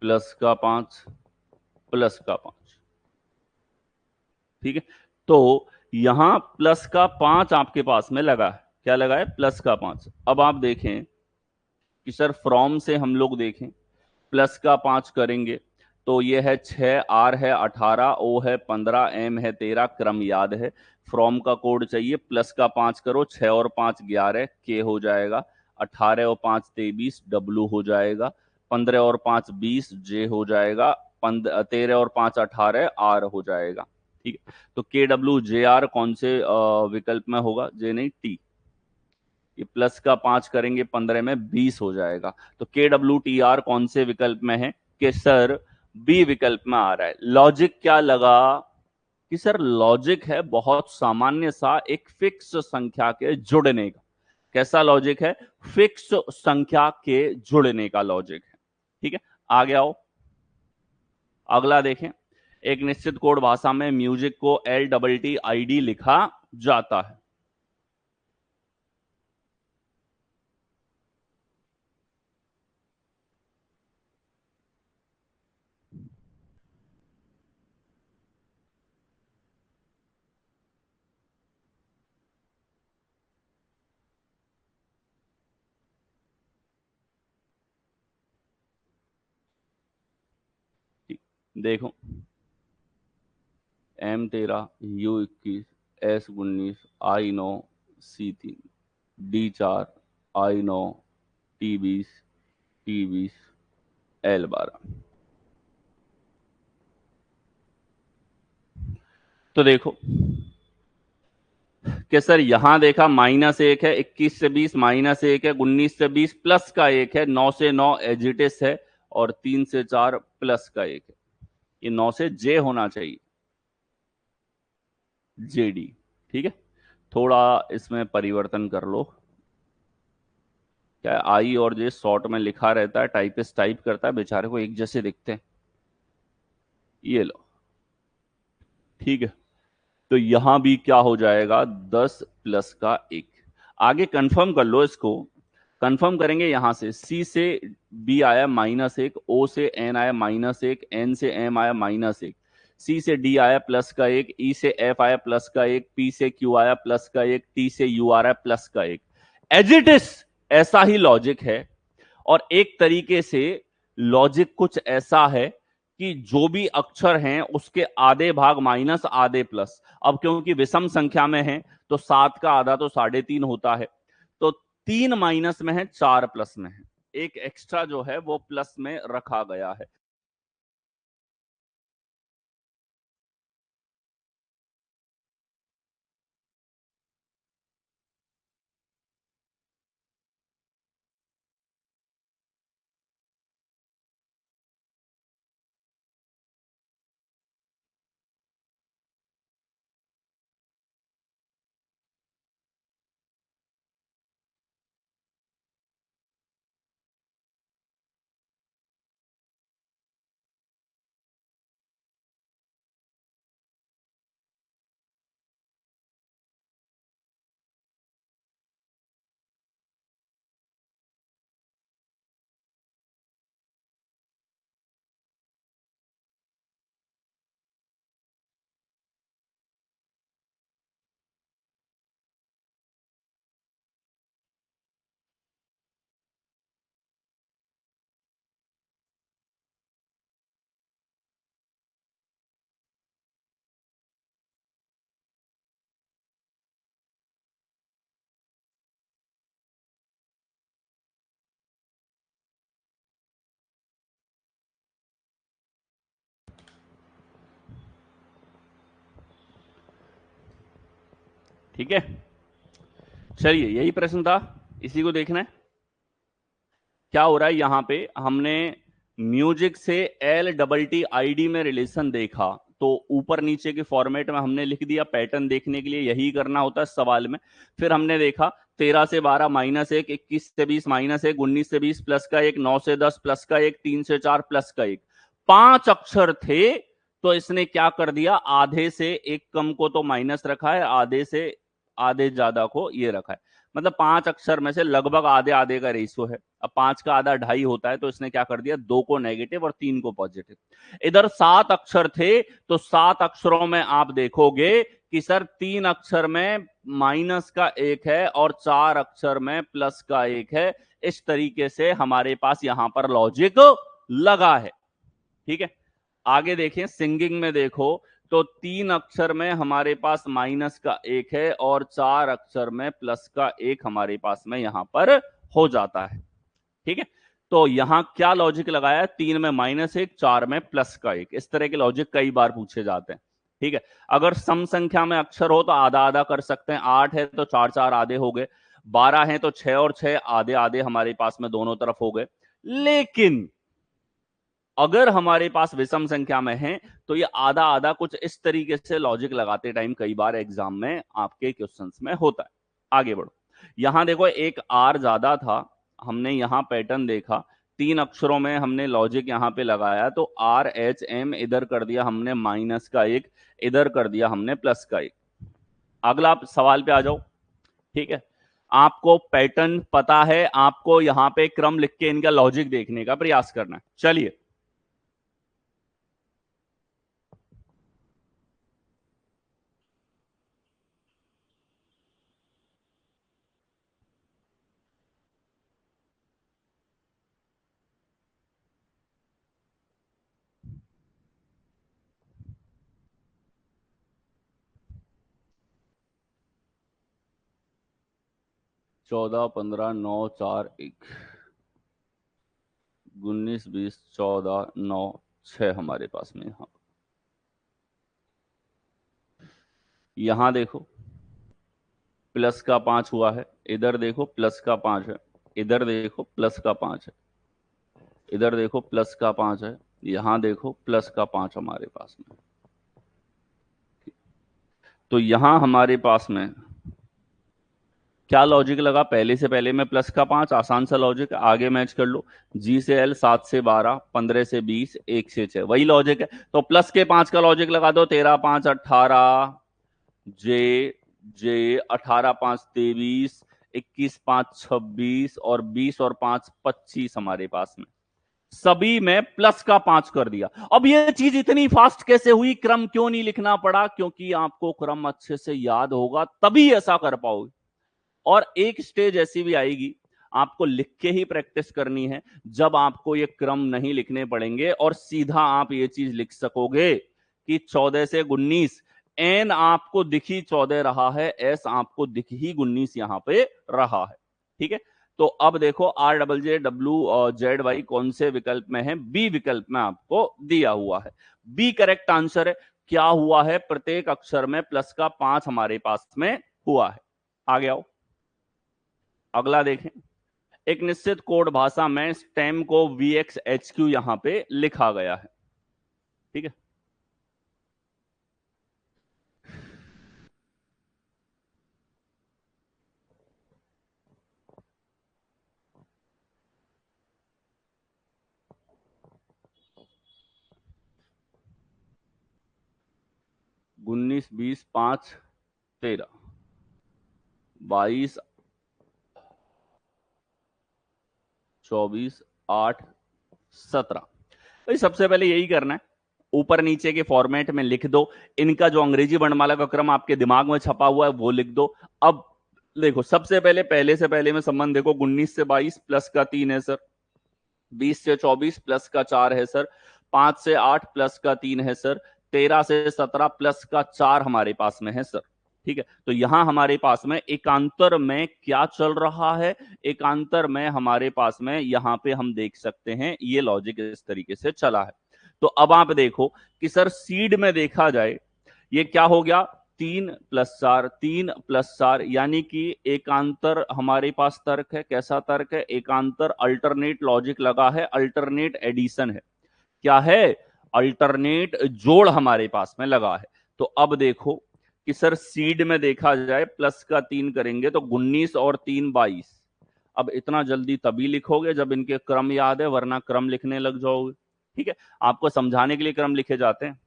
प्लस का 5, प्लस का 5। ठीक है, तो यहां प्लस का 5 आपके पास में लगा है। क्या लगा है? प्लस का 5। अब आप देखें कि सर फ्रॉम से हम लोग देखें, प्लस का 5 करेंगे तो ये है 6, आर है 18, ओ है 15, एम है 13, क्रम याद है। फ्रॉम का कोड चाहिए, प्लस का 5 करो, 6 और 5 11, के हो जाएगा। 18 और 5 23, डब्लू हो जाएगा। 15 और 5 20, जे हो जाएगा। 13 और 5 18, आर हो जाएगा। ठीक है, तो KWJR कौन से विकल्प में होगा? जे नहीं, टी। ये प्लस का 5 करेंगे 15 में 20 हो जाएगा। तो KWTR कौन से विकल्प में है? कि सर बी विकल्प में आ रहा है। लॉजिक क्या लगा कि सर लॉजिक है बहुत सामान्य सा, एक फिक्स संख्या के जुड़ने का। कैसा लॉजिक है? फिक्स संख्या के जुड़ने का लॉजिक है। ठीक है, आगे आओ। अगला देखें। एक निश्चित कोड भाषा में म्यूजिक को LTTID लिखा जाता है। देखो M13, U21, S19, I9, C3, D4, I9, T20, T20, L12। तो देखो कि सर यहां देखा -1 है, 21 से 20 -1 है, 19 से 20 प्लस का 1 है, 9 से 9 एजिटिस है और 3 से 4 प्लस का 1 है। ये 9 से जे होना चाहिए, JD। ठीक है, थोड़ा इसमें परिवर्तन कर लो। क्या आई और जे शॉर्ट में लिखा रहता है, टाइपिस्ट टाइप करता है, बेचारे को एक जैसे दिखते हैं। ये लो, ठीक है, तो यहां भी क्या हो जाएगा? 10 प्लस का 1। आगे कंफर्म कर लो इसको। कंफर्म करेंगे यहां से, सी से बी आया -1, ओ से एन आया -1, एन से एम आया -1, सी से डी आया प्लस का 1, ई से एफ आया प्लस का 1, पी से क्यू आया प्लस का 1, टी से यू आ रहा है प्लस का 1। एज इट इज ऐसा ही लॉजिक है और एक तरीके से लॉजिक कुछ ऐसा है कि जो भी अक्षर हैं उसके आधे भाग माइनस आधे प्लस। अब क्योंकि विषम संख्या में है तो 7 का आधा तो 3.5 होता है, तो 3 माइनस में है, 4 प्लस में है, एक एक्स्ट्रा जो है वो प्लस में रखा गया है। ठीक है, चलिए यही प्रश्न था, इसी को देखना है। क्या हो रहा है यहां पे, हमने म्यूजिक से LTTID में रिलेशन देखा, तो ऊपर नीचे के फॉर्मेट में हमने लिख दिया। पैटर्न देखने के लिए यही करना होता है सवाल में। फिर हमने देखा 13 से 12 -1, 21 से 20 -1, 19 से 20 प्लस का 1, 9 से 10 प्लस का 1, 3 से 4 प्लस का 1। 5 अक्षर थे तो इसने क्या कर दिया, आधे से एक कम को तो माइनस रखा है, आधे से आधे ज्यादा को ये रखा है। मतलब 5 अक्षर में से लगभग आधे आधे का रेशियो है। अब 5 का आधा 2.5 होता है, तो इसने क्या कर दिया, 2 को नेगेटिव और 3 को पॉजिटिव। इधर 7 अक्षर थे तो 7 अक्षरों में आप देखोगे कि सर 3 अक्षर में माइनस का 1 है और 4 अक्षर में प्लस का 1 है। इस तरीके से हमारे पास यहां पर लॉजिक लगा है। ठीक है, आगे देखें, सिंगिंग में देखो तो 3 अक्षर में हमारे पास माइनस का 1 है और 4 अक्षर में प्लस का 1 हमारे पास में यहां पर हो जाता है। ठीक है, तो यहां क्या लॉजिक लगाया है, 3 में -1, 4 में प्लस का 1। इस तरह के लॉजिक कई बार पूछे जाते हैं। ठीक है, अगर सम संख्या में अक्षर हो तो आधा आधा कर सकते हैं। 8 है तो 4 4 आधे हो गए, 12 है तो 6 और 6 आधे आधे हमारे पास में दोनों तरफ हो गए। लेकिन अगर हमारे पास विषम संख्या में है तो ये आधा आधा कुछ इस तरीके से लॉजिक लगाते टाइम कई बार एग्जाम में आपके क्वेश्चंस में होता है। आगे बढ़ो, यहां देखो एक आर ज्यादा था, हमने यहां पैटर्न देखा, 3 अक्षरों में हमने लॉजिक यहां पे लगाया, तो RHM इधर कर दिया हमने माइनस का 1, इधर कर दिया हमने प्लस का 1। अगला आप सवाल पे आ जाओ। ठीक है, आपको पैटर्न पता है, आपको यहां पे क्रम लिख के इनका लॉजिक देखने का प्रयास करना है। चलिए, चौदह, 15, 9, 4, 1, 19, 20, 14, 9, 6 हमारे पास में। यहां देखो प्लस का 5 हुआ है, इधर देखो प्लस का 5 है, इधर देखो प्लस का 5 है, इधर देखो प्लस का 5 है, यहां देखो प्लस का 5 हमारे पास में। तो यहां हमारे पास में क्या लॉजिक लगा, पहले से पहले में प्लस का 5, आसान सा लॉजिक, आगे मैच कर लो। G से L, 7 से 12, 15 से 20, 1 से 6, वही लॉजिक है। तो प्लस के 5 का लॉजिक लगा दो, 13 5 18, जे जे 18 5 23, 21 5 26 और 20 और 5 25 हमारे पास में। सभी में प्लस का 5 कर दिया। अब यह चीज इतनी फास्ट कैसे हुई, क्रम क्यों नहीं लिखना पड़ा, क्योंकि आपको क्रम अच्छे से याद होगा तभी ऐसा कर पाओगे। और एक स्टेज ऐसी भी आएगी, आपको लिख के ही प्रैक्टिस करनी है। जब आपको ये क्रम नहीं लिखने पड़ेंगे और सीधा आप ये चीज लिख सकोगे कि 14 से 19, एन आपको दिख ही 14 रहा है, एस आपको दिख ही 19 यहां पे रहा है। ठीक है, तो अब देखो आर डबल जे डब्ल्यू और जेड वाई कौन से विकल्प में है? बी विकल्प में आपको दिया हुआ है। बी करेक्ट आंसर है। क्या हुआ है? प्रत्येक अक्षर में प्लस का 5 हमारे पास में हुआ है। आगे आओ, अगला देखें। एक निश्चित कोड भाषा में स्टेम को VXHQ यहां पे लिखा गया है। ठीक है, उन्नीस, 20, 5, 13, 22, 24, 8, 17। भाई सबसे पहले यही करना है, ऊपर नीचे के फॉर्मेट में लिख दो। इनका जो अंग्रेजी वर्णमाला का क्रम आपके दिमाग में छपा हुआ है वो लिख दो। अब देखो, सबसे पहले पहले से पहले में संबंध देखो, 19 से 22 प्लस का 3 है सर, 20 से 24 प्लस का 4 है सर, 5 से 8 प्लस का 3 है सर, 13 से 17 प्लस का 4 हमारे पास में है सर। ठीक है, तो यहां हमारे पास में एकांतर में क्या चल रहा है? एकांतर में हमारे पास में यहां पे हम देख सकते हैं ये लॉजिक इस तरीके से चला है। तो अब आप देखो कि सर सीड में देखा जाए ये क्या हो गया? 3+4, 3+4, यानी कि एकांतर हमारे पास तर्क है। कैसा तर्क है? एकांतर अल्टरनेट लॉजिक लगा है, अल्टरनेट एडिशन है। क्या है? अल्टरनेट जोड़ हमारे पास में लगा है। तो अब देखो कि सर सीड में देखा जाए प्लस का 3 करेंगे तो 19 और 3 22। अब इतना जल्दी तभी लिखोगे जब इनके क्रम याद है, वरना क्रम लिखने लग जाओगे। ठीक है, आपको समझाने के लिए क्रम लिखे जाते हैं,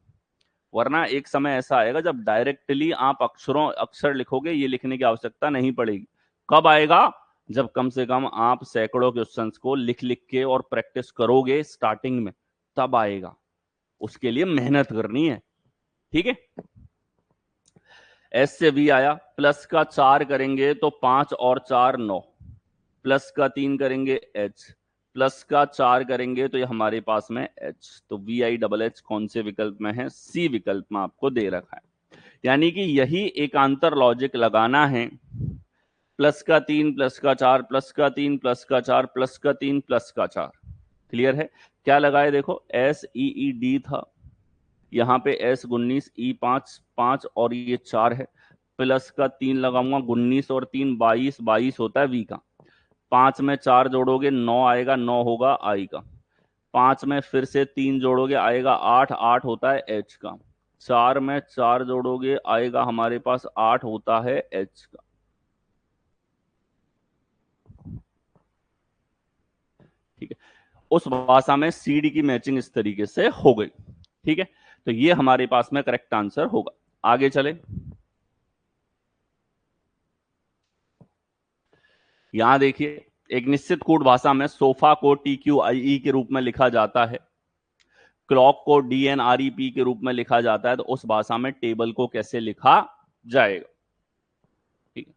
वरना एक समय ऐसा आएगा जब डायरेक्टली आप अक्षर लिखोगे, ये लिखने की आवश्यकता नहीं पड़ेगी। कब आएगा? जब कम से कम आप सैकड़ों क्वेश्चंस को लिख लिख के और प्रैक्टिस करोगे स्टार्टिंग में, तब आएगा। उसके लिए मेहनत करनी है। ठीक है, एस से वी आया, प्लस का 4 करेंगे तो 5 और 4 9, प्लस का 3 करेंगे एच, प्लस का 4 करेंगे तो ये हमारे पास में एच। तो VI कौन से विकल्प में है? सी विकल्प में आपको दे रखा है। यानी कि यही एकांतर लॉजिक लगाना है। प्लस का 3 प्लस का 4 प्लस का 3 प्लस का 4 प्लस का 3 प्लस का 4। क्लियर है? क्या लगाए? देखो SEED था, यहाँ पे S19, E5 5 और ये 4 है, प्लस का 3 लगाऊंगा, 19 और 3 22, 22 होता है V का। 5 में 4 जोड़ोगे 9 आएगा, 9 होगा I का। 5 में फिर से 3 जोड़ोगे आएगा 8, 8 होता है H का। 4 में 4 जोड़ोगे आएगा हमारे पास 8 होता है H का। ठीक है, उस भाषा में सीडी की मैचिंग इस तरीके से हो गई। ठीक है, तो ये हमारे पास में करेक्ट आंसर होगा। आगे चले, यहां देखिए, एक निश्चित कोड भाषा में सोफा को TQIE के रूप में लिखा जाता है, क्लॉक को DNREP के रूप में लिखा जाता है, तो उस भाषा में टेबल को कैसे लिखा जाएगा? ठीक है,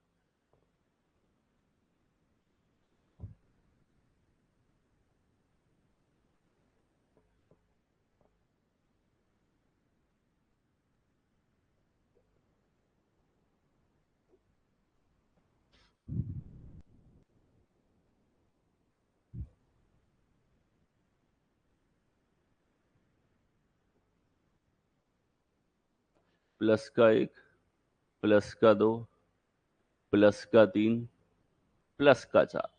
प्लस का 1, प्लस का 2, प्लस का 3, प्लस का 4।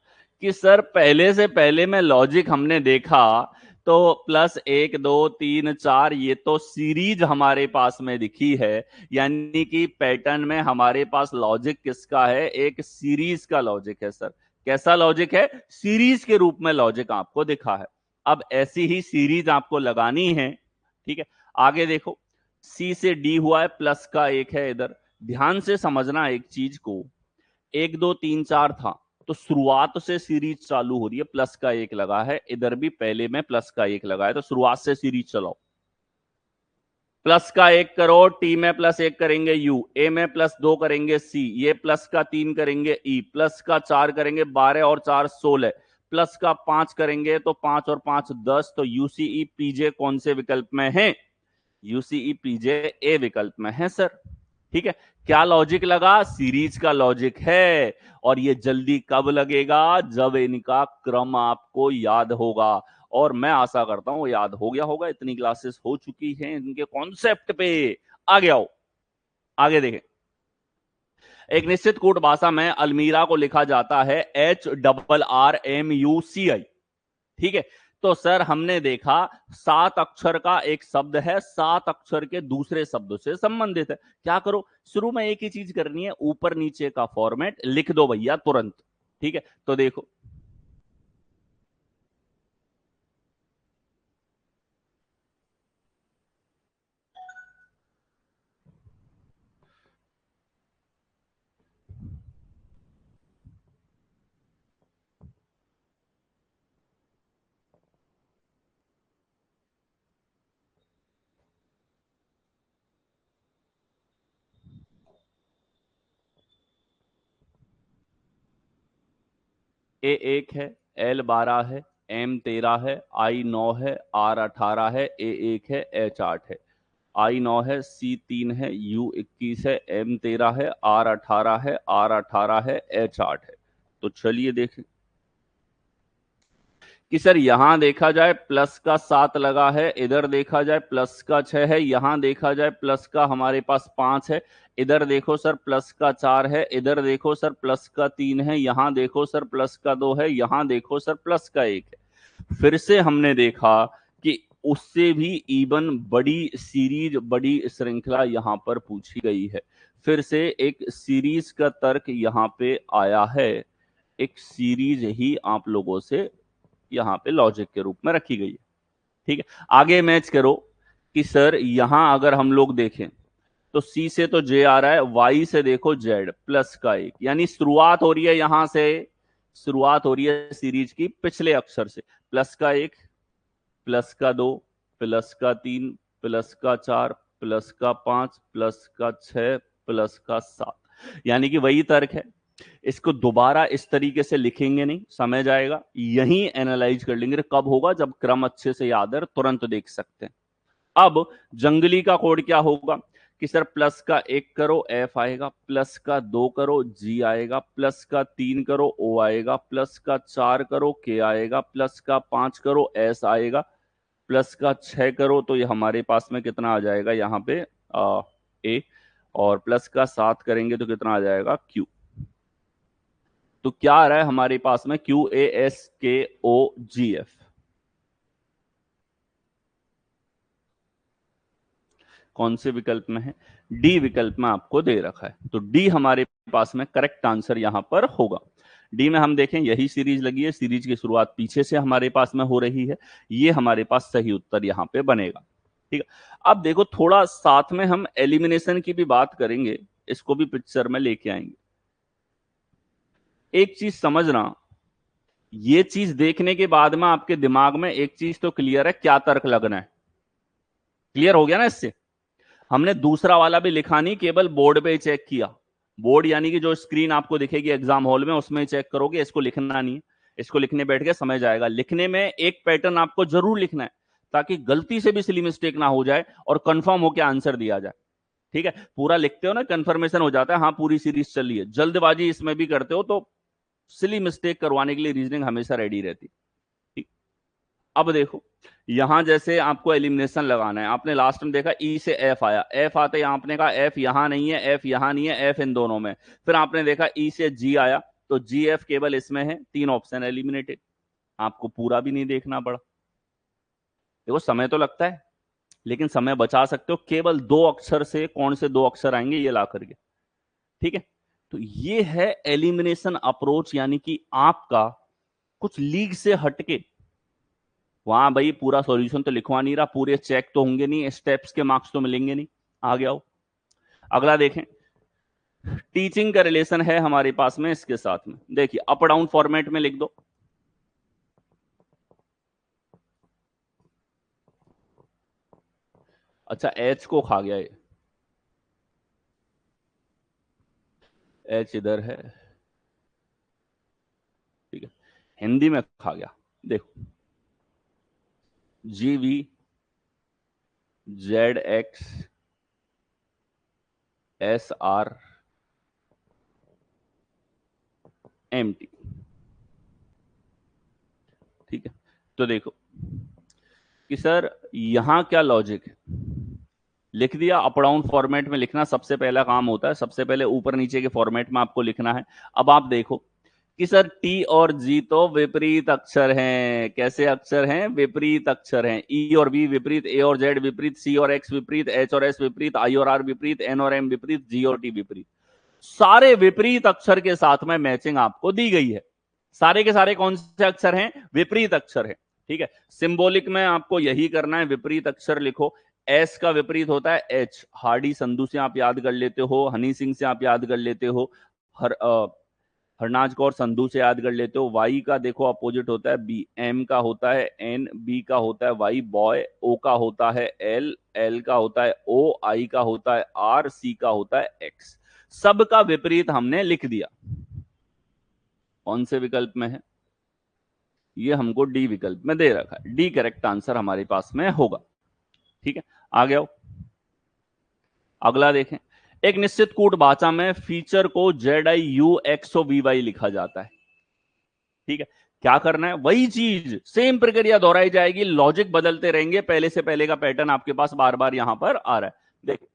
कि सर पहले से पहले में लॉजिक हमने देखा तो +1 2 3 4 ये तो सीरीज हमारे पास में दिखी है, यानी कि पैटर्न में हमारे पास लॉजिक किसका है? एक सीरीज का लॉजिक है सर। कैसा लॉजिक है? सीरीज के रूप में लॉजिक आपको दिखा है। अब ऐसी ही सीरीज आपको लगानी है। ठीक है, आगे देखो, सी से डी हुआ है, प्लस का 1 है इधर। ध्यान से समझना एक चीज को, 1 2 3 4 था तो शुरुआत से सीरीज चालू हो रही है, प्लस का 1 लगा है, इधर भी पहले में प्लस का 1 लगा है, तो शुरुआत से सीरीज चलाओ। प्लस का 1 करो, टी में प्लस 1 करेंगे यू, ए में प्लस 2 करेंगे सी, ये प्लस का 3 करेंगे ई, प्लस का 4 करेंगे 12 और 4 16, प्लस का 5 करेंगे तो 5 और 5 10। तो यूसीई पीजे कौन से विकल्प में है? यूसीई पीजे ए विकल्प में है सर। ठीक है, क्या लॉजिक लगा? सीरीज का लॉजिक है। और ये जल्दी कब लगेगा? जब इनका क्रम आपको याद होगा। और मैं आशा करता हूं याद हो गया होगा, इतनी क्लासेस हो चुकी हैं इनके कॉन्सेप्ट पे। आगे आओ, आगे देखें। एक निश्चित कूट भाषा में अलमीरा को लिखा जाता है HRRMUCI। ठीक है, तो सर हमने देखा 7 अक्षर का एक शब्द है, 7 अक्षर के दूसरे शब्द से संबंधित है। क्या करो, शुरू में एक ही चीज करनी है, ऊपर नीचे का फॉर्मेट लिख दो भैया तुरंत। ठीक है, तो देखो A1 है, L12 है, M13 है, I9 है, R18 है, A1 है, H8 है, I9 है, C3 है, U21 है, M13 है, R18 है, R18 है, H8 है। तो चलिए देखें कि सर यहां देखा जाए प्लस का 7 लगा है, इधर देखा जाए प्लस का 6 है, यहां देखा जाए प्लस का हमारे पास 5 है, इधर देखो सर प्लस का 4 है, इधर देखो सर प्लस का 3 है, यहां देखो सर प्लस का 2 है, यहां देखो सर प्लस का 1 है। फिर से हमने देखा कि उससे भी इवन बड़ी सीरीज, बड़ी श्रृंखला यहां पर पूछी गई है। फिर से एक सीरीज का तर्क यहां पे आया है, एक सीरीज ही आप लोगों से यहां पे लॉजिक के रूप में रखी गई है। ठीक है, आगे मैच करो कि सर यहां अगर हम लोग देखें तो सी से तो जे आ रहा है, वाई से देखो जेड प्लस का 1, यानी शुरुआत हो रही है यहां से, शुरुआत हो रही है सीरीज की पिछले अक्षर से। प्लस का 1, प्लस का 2, प्लस का 3, प्लस का 4, प्लस का 5, प्लस का 6, प्लस का 7, यानी कि वही तर्क है। इसको दोबारा इस तरीके से लिखेंगे नहीं, समय जाएगा, यहीं एनालाइज कर लेंगे। कब होगा? जब क्रम अच्छे से याद है, तुरंत देख सकते हैं। अब जंगली का कोड क्या होगा कि सर प्लस का 1 करो एफ आएगा, प्लस का 2 करो जी आएगा, प्लस का 3 करो ओ आएगा, प्लस का 4 करो के आएगा, प्लस का 5 करो एस आएगा, प्लस का 6 करो तो ये हमारे पास में कितना आ जाएगा यहाँ पे ए, और प्लस का 7 करेंगे तो कितना आ जाएगा क्यू। तो क्या आ रहा है हमारे पास में? QASKOGF। कौन से विकल्प में है? डी विकल्प में आपको दे रखा है, तो डी हमारे पास में करेक्ट आंसर यहां पर होगा। डी में हम देखें यही सीरीज लगी है, सीरीज की शुरुआत पीछे से हमारे पास में हो रही है, ये हमारे पास सही उत्तर यहां पे बनेगा। ठीक है, अब देखो थोड़ा साथ में हम एलिमिनेशन की भी बात करेंगे, इसको भी पिक्चर में लेके आएंगे। एक चीज समझना, ये चीज देखने के बाद में आपके दिमाग में एक चीज तो क्लियर है, क्या तर्क लगना है। क्लियर हो गया ना इससे? हमने दूसरा वाला भी लिखा नहीं, केवल बोर्ड पे ही चेक किया। बोर्ड यानी कि जो स्क्रीन आपको दिखेगी एग्जाम हॉल में, उसमें चेक करोगे, इसको लिखना नहीं है। इसको लिखने बैठ के समझ आएगा। लिखने में एक पैटर्न आपको जरूर लिखना है, ताकि गलती से भी सिली मिस्टेक ना हो जाए और कंफर्म होकर आंसर दिया जाए। ठीक है, पूरा लिखते हो ना, कंफर्मेशन हो जाता है, हाँ पूरी सीरीज चल रही है। जल्दबाजी इसमें भी करते हो तो सिली मिस्टेक करवाने के लिए रीजनिंग हमेशा रेडी रहती। ठीक, अब देखो यहां जैसे आपको एलिमिनेशन लगाना है, आपने लास्ट में देखा ई से एफ आया, एफ आते ही आपने कहा एफ यहां नहीं है, एफ यहां नहीं है, एफ इन दोनों में। फिर आपने देखा ई से जी आया, तो जी एफ केवल इसमें है, 3 ऑप्शन एलिमिनेटेड। आपको पूरा भी नहीं देखना पड़ा। देखो समय तो लगता है, लेकिन समय बचा सकते हो, केवल 2 अक्षर से कौन से 2 अक्षर आएंगे ये ला करके। ठीक है, तो ये है एलिमिनेशन अप्रोच, यानी कि आपका कुछ लीग से हटके, वहां भाई पूरा सॉल्यूशन तो लिखवा नहीं रहा, पूरे चेक तो होंगे नहीं, स्टेप्स के मार्क्स तो मिलेंगे नहीं। आ गया हो, अगला देखें। टीचिंग का रिलेशन है हमारे पास में इसके साथ में, देखिए अप डाउन फॉर्मेट में लिख दो। अच्छा, एच को खा गया ये, एच इधर है, ठीक है, हिंदी में खा गया। देखो, G V Z X S R M T, ठीक है। तो देखो कि सर यहां क्या लॉजिक है, लिख दिया। अप डाउन फॉर्मेट में लिखना सबसे पहला काम होता है, सबसे पहले ऊपर नीचे के फॉर्मेट में आपको लिखना है। अब आप देखो कि सर टी और जी तो विपरीत अक्षर हैं। कैसे अक्षर हैं? विपरीत अक्षर हैं। ई और बी विपरीत, ए और जेड विपरीत, सी और एक्स विपरीत, एच और एस विपरीत, आई और आर विपरीत, एन और एम विपरीत, जी और टी विपरीत। सारे विपरीत अक्षर के साथ में मैचिंग आपको दी गई है। सारे के सारे कौन से अक्षर हैं? विपरीत अक्षर है, ठीक है। सिंबॉलिक में आपको यही करना है, विपरीत अक्षर लिखो। एस का विपरीत होता है एच। हार्डी संधू से आप याद कर लेते हो, हनी सिंह से आप याद कर लेते हो, हर हरनाज कौर संधू से याद कर लेते हो। वाई का देखो अपोजिट होता है बी, एम का होता है एन, बी का होता है वाई बॉय, ओ का होता है एल, एल का होता है ओ, आई का होता है आर, सी का होता है एक्स। सबका विपरीत हमने लिख दिया। कौन से विकल्प में है? ये हमको डी विकल्प में दे रखा है। डी करेक्ट आंसर हमारे पास में होगा, ठीक है। आगे आओ, अगला देखें। एक निश्चित कूट भाषा में फीचर को Z I U X O V Y लिखा जाता है, ठीक है। क्या करना है? वही चीज, सेम प्रक्रिया दोहराई जाएगी, लॉजिक बदलते रहेंगे, पहले से पहले का पैटर्न आपके पास बार बार यहां पर आ रहा है। देखिए,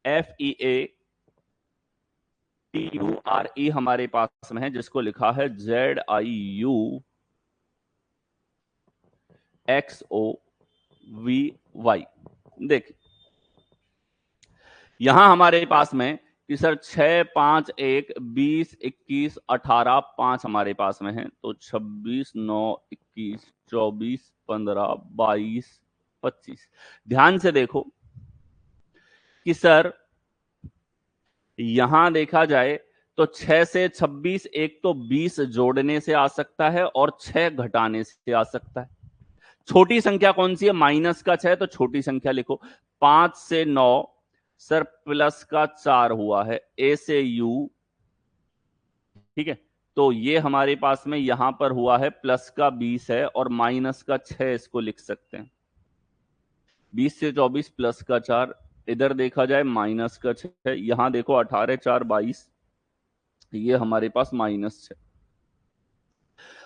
F E A T U R E हमारे पास में है, जिसको लिखा है Z I U X O V Y. देखिए यहां हमारे पास में कि सर 6, 5, 1, 20, 21, 18, 5 हमारे पास में है। तो 26, 9, 21, 24, 15, 22, 25। ध्यान से देखो कि सर यहां देखा जाए तो 6 से 26 एक तो 20 जोड़ने से आ सकता है और 6 घटाने से आ सकता है। छोटी संख्या कौन सी है? माइनस का 6, तो छोटी संख्या लिखो। 5 से 9 सर प्लस का 4 हुआ है, ए से यू, ठीक है। तो ये हमारे पास में यहां पर हुआ है प्लस का 20 है और माइनस का 6, इसको लिख सकते हैं। 20 से 24 प्लस का 4, इधर देखा जाए माइनस का 6, यहां देखो 18 4 22, ये हमारे पास -6।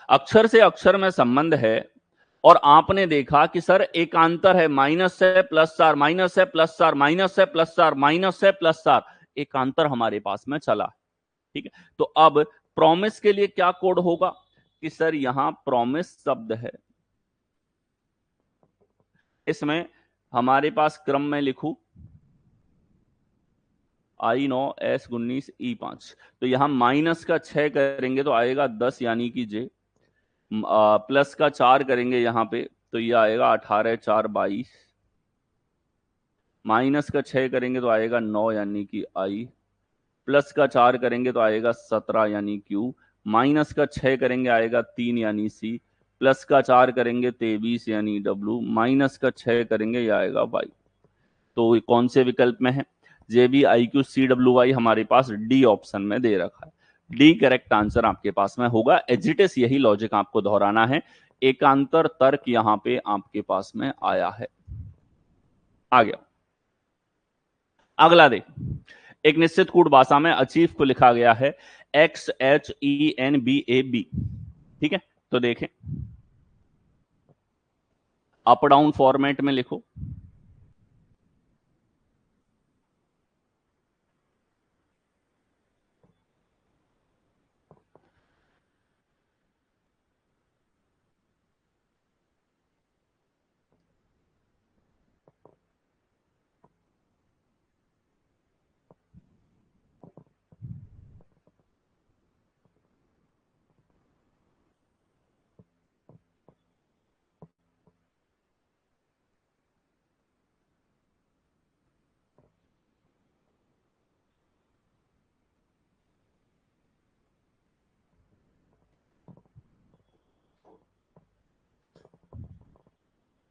अक्षर से अक्षर में संबंध है और आपने देखा कि सर एकांतर है, -6 + 4, -6 + 4, -6 + 4, -6 + 4, एकांतर हमारे पास में चला, ठीक है। तो अब प्रॉमिस के लिए क्या कोड होगा कि सर यहां प्रॉमिस शब्द है, इसमें हमारे पास क्रम में लिखू I9 S19 E5, तो यहां -6 करेंगे तो आएगा 10 यानी कि जे, प्लस का 4 करेंगे यहां पे तो ये आएगा 18 4 22, -6 करेंगे तो आएगा 9 यानी कि आई, प्लस का 4 करेंगे तो आएगा 17 यानी क्यू, -6 करेंगे आएगा 3 यानी सी, प्लस का 4 करेंगे 23 यानी डब्लू, -6 करेंगे ये आएगा वाई। तो कौन से विकल्प में है? J B I Q C W Y हमारे पास डी ऑप्शन में दे रखा है। डी करेक्ट आंसर आपके पास में होगा। एजिटिस यही लॉजिक आपको दोहराना है। एकांतर तर्क यहां पे आपके पास में आया है। आ गया, अगला देख। एक निश्चित कूट भाषा में अचीव को लिखा गया है XHENBAB, ठीक है। तो देखें, अप डाउन फॉर्मेट में लिखो।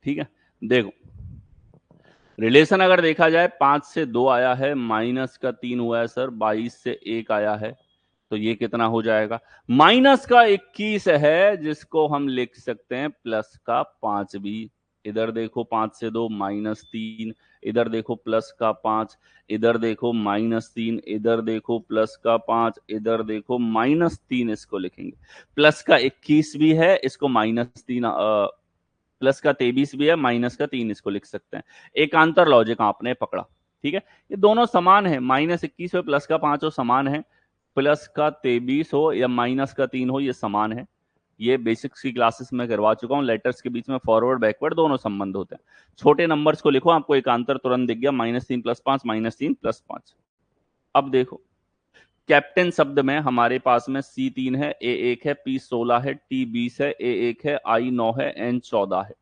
ठीक है, देखो रिलेशन अगर देखा जाए 5 से 2 आया है, माइनस का 3 हुआ है सर, 22 से 1 आया है, तो ये कितना हो जाएगा? माइनस का 21 है, जिसको हम लिख सकते हैं प्लस का 5 भी। इधर देखो 5 से 2 -3, इधर देखो प्लस का 5, इधर देखो -3, इधर देखो प्लस का 5, इधर देखो -3, इसको लिखेंगे। प्लस का 21 भी है, इसको -3, प्लस का 23 भी है, -3 इसको लिख सकते हैं। एकांतर लॉजिक आपने पकड़ा, ठीक है। ये दोनों समान है, -21 हो प्लस का 5 हो समान है, प्लस का 23 हो या -3 हो, ये समान है। ये बेसिक्स की क्लासेस में करवा चुका हूं। लेटर्स के बीच में फॉरवर्ड बैकवर्ड दोनों संबंध होते हैं। छोटे नंबर्स को लिखो, आपको एकांतर तुरंत दिख गया, -3 + 5 -3 + 5। अब देखो कैप्टन शब्द में हमारे पास में C3 है, A1 है, P16 है, T20 है, A1 है, I9 है, N14 है।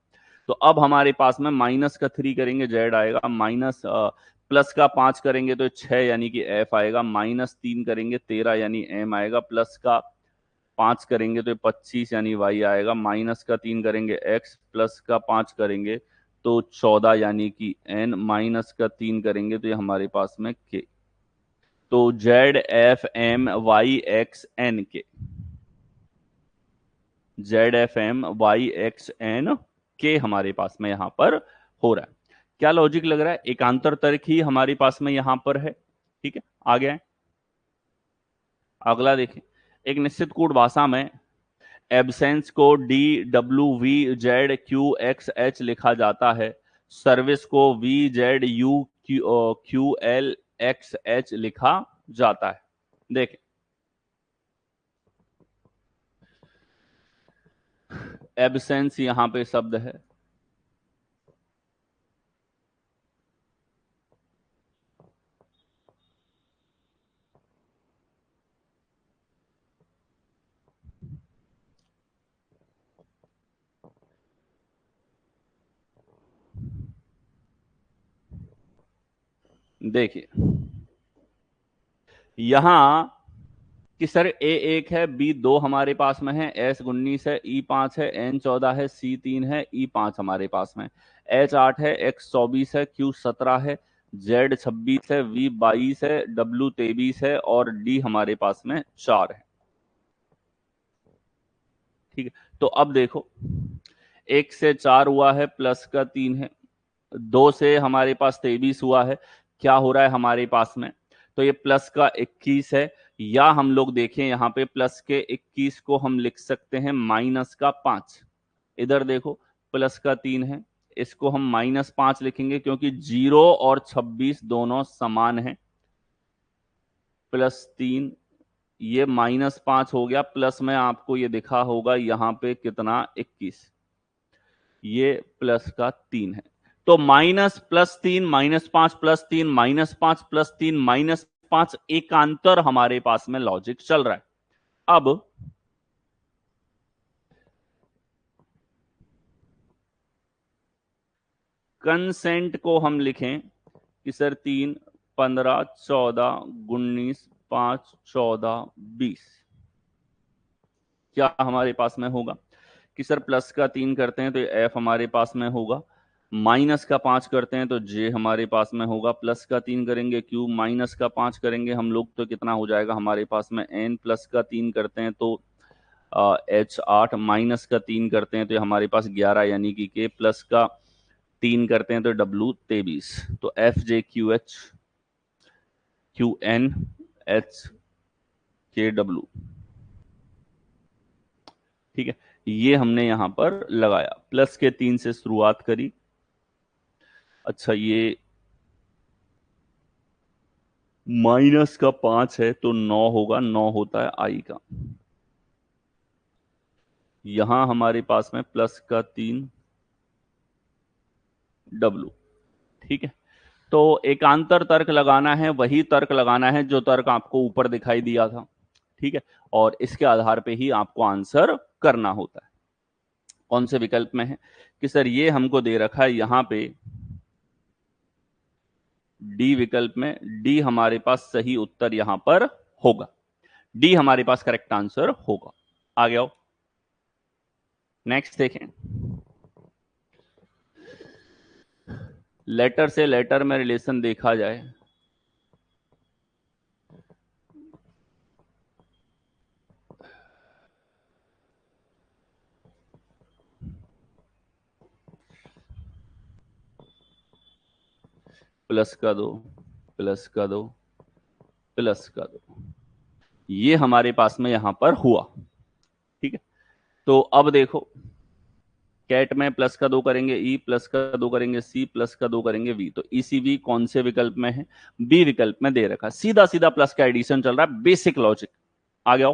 तो अब हमारे पास में माइनस का 3 करेंगे जेड आएगा, माइनस प्लस का 5 करेंगे तो 6 यानी कि एफ आएगा, -3 करेंगे 13 यानी एम आएगा, प्लस का 5 करेंगे तो 25 यानी वाई आएगा, माइनस का 3 करेंगे एक्स, प्लस का 5 करेंगे तो 14 यानी कि एन, माइनस का 3 करेंगे तो ये हमारे पास में के। तो Z F M Y X N K, Z F M Y X N K हमारे पास में यहां पर हो रहा है। क्या लॉजिक लग रहा है? एकांतर तर्क ही हमारे पास में यहां पर है, ठीक है। आगे आए, अगला देखें। एक निश्चित कूट भाषा में एब्सेंस को D W V Z Q x H लिखा जाता है, सर्विस को V Z you Q L x H लिखा जाता है। देखें, एब्सेंस यहां पे शब्द है, देखिए यहां कि सर A1 है, B2 हमारे पास में है, S19 है, E5 है, N14 है, C3 है, E5 हमारे पास में, H8 है, X24 है, Q17 है, Z26 है, V22 है, W23 है और D हमारे पास में 4 है, ठीक है। तो अब देखो 1 से 4 हुआ है, प्लस का 3 है, 2 से हमारे पास 23 हुआ है, क्या हो रहा है हमारे पास में? तो ये प्लस का 21 है, या हम लोग देखें यहां पे प्लस के 21 को हम लिख सकते हैं माइनस का 5। इधर देखो प्लस का 3 है, इसको हम -5 लिखेंगे क्योंकि 0 और 26 दोनों समान है। +3, ये -5 हो गया, प्लस में आपको ये दिखा होगा यहां पे कितना 21, ये प्लस का 3 है। तो -+3 -5 +3 -5 +3 -5 एकांतर हमारे पास में लॉजिक चल रहा है। अब कंसेंट को हम लिखें कि सर 3 15 14 19 5 14 20, क्या हमारे पास में होगा कि सर प्लस का 3 करते हैं तो एफ हमारे पास में होगा, माइनस का 5 करते हैं तो जे हमारे पास में होगा, प्लस का 3 करेंगे क्यू, माइनस का 5 करेंगे हम लोग तो कितना हो जाएगा हमारे पास में एन, प्लस का 3 करते हैं तो H8, माइनस का 3 करते हैं तो हमारे पास 11 यानी कि के, प्लस का 3 करते हैं तो W23, तो F J Q H Q N H K W, ठीक है। ये हमने यहां पर लगाया, प्लस के 3 से शुरुआत करी। अच्छा, ये माइनस का 5 है तो 9 होगा, 9 होता है आई का। यहां हमारे पास में प्लस का 3 डब्लू, ठीक है। तो एकांतर तर्क लगाना है, वही तर्क लगाना है जो तर्क आपको ऊपर दिखाई दिया था, ठीक है। और इसके आधार पे ही आपको आंसर करना होता है। कौन से विकल्प में है कि सर ये हमको दे रखा है यहां पे डी विकल्प में, डी हमारे पास सही उत्तर यहां पर होगा, डी हमारे पास करेक्ट आंसर होगा। आ गया, नेक्स्ट देखें। लेटर से लेटर में रिलेशन देखा जाए, प्लस का दो, प्लस का दो, प्लस का दो, ये हमारे पास में यहां पर हुआ। ठीक है, तो अब देखो, कैट में प्लस का दो करेंगे ई, प्लस का दो करेंगे सी, प्लस का दो करेंगे वी, तो ईसीवी कौन से विकल्प में है? बी विकल्प में दे रखा। सीधा सीधा प्लस का एडिशन चल रहा है, बेसिक लॉजिक। आ गया।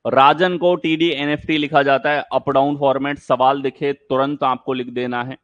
राजन को टीडी एनएफटी लिखा जाता है, अप डाउन फॉर्मेट, सवाल दिखे तुरंत आपको लिख देना है।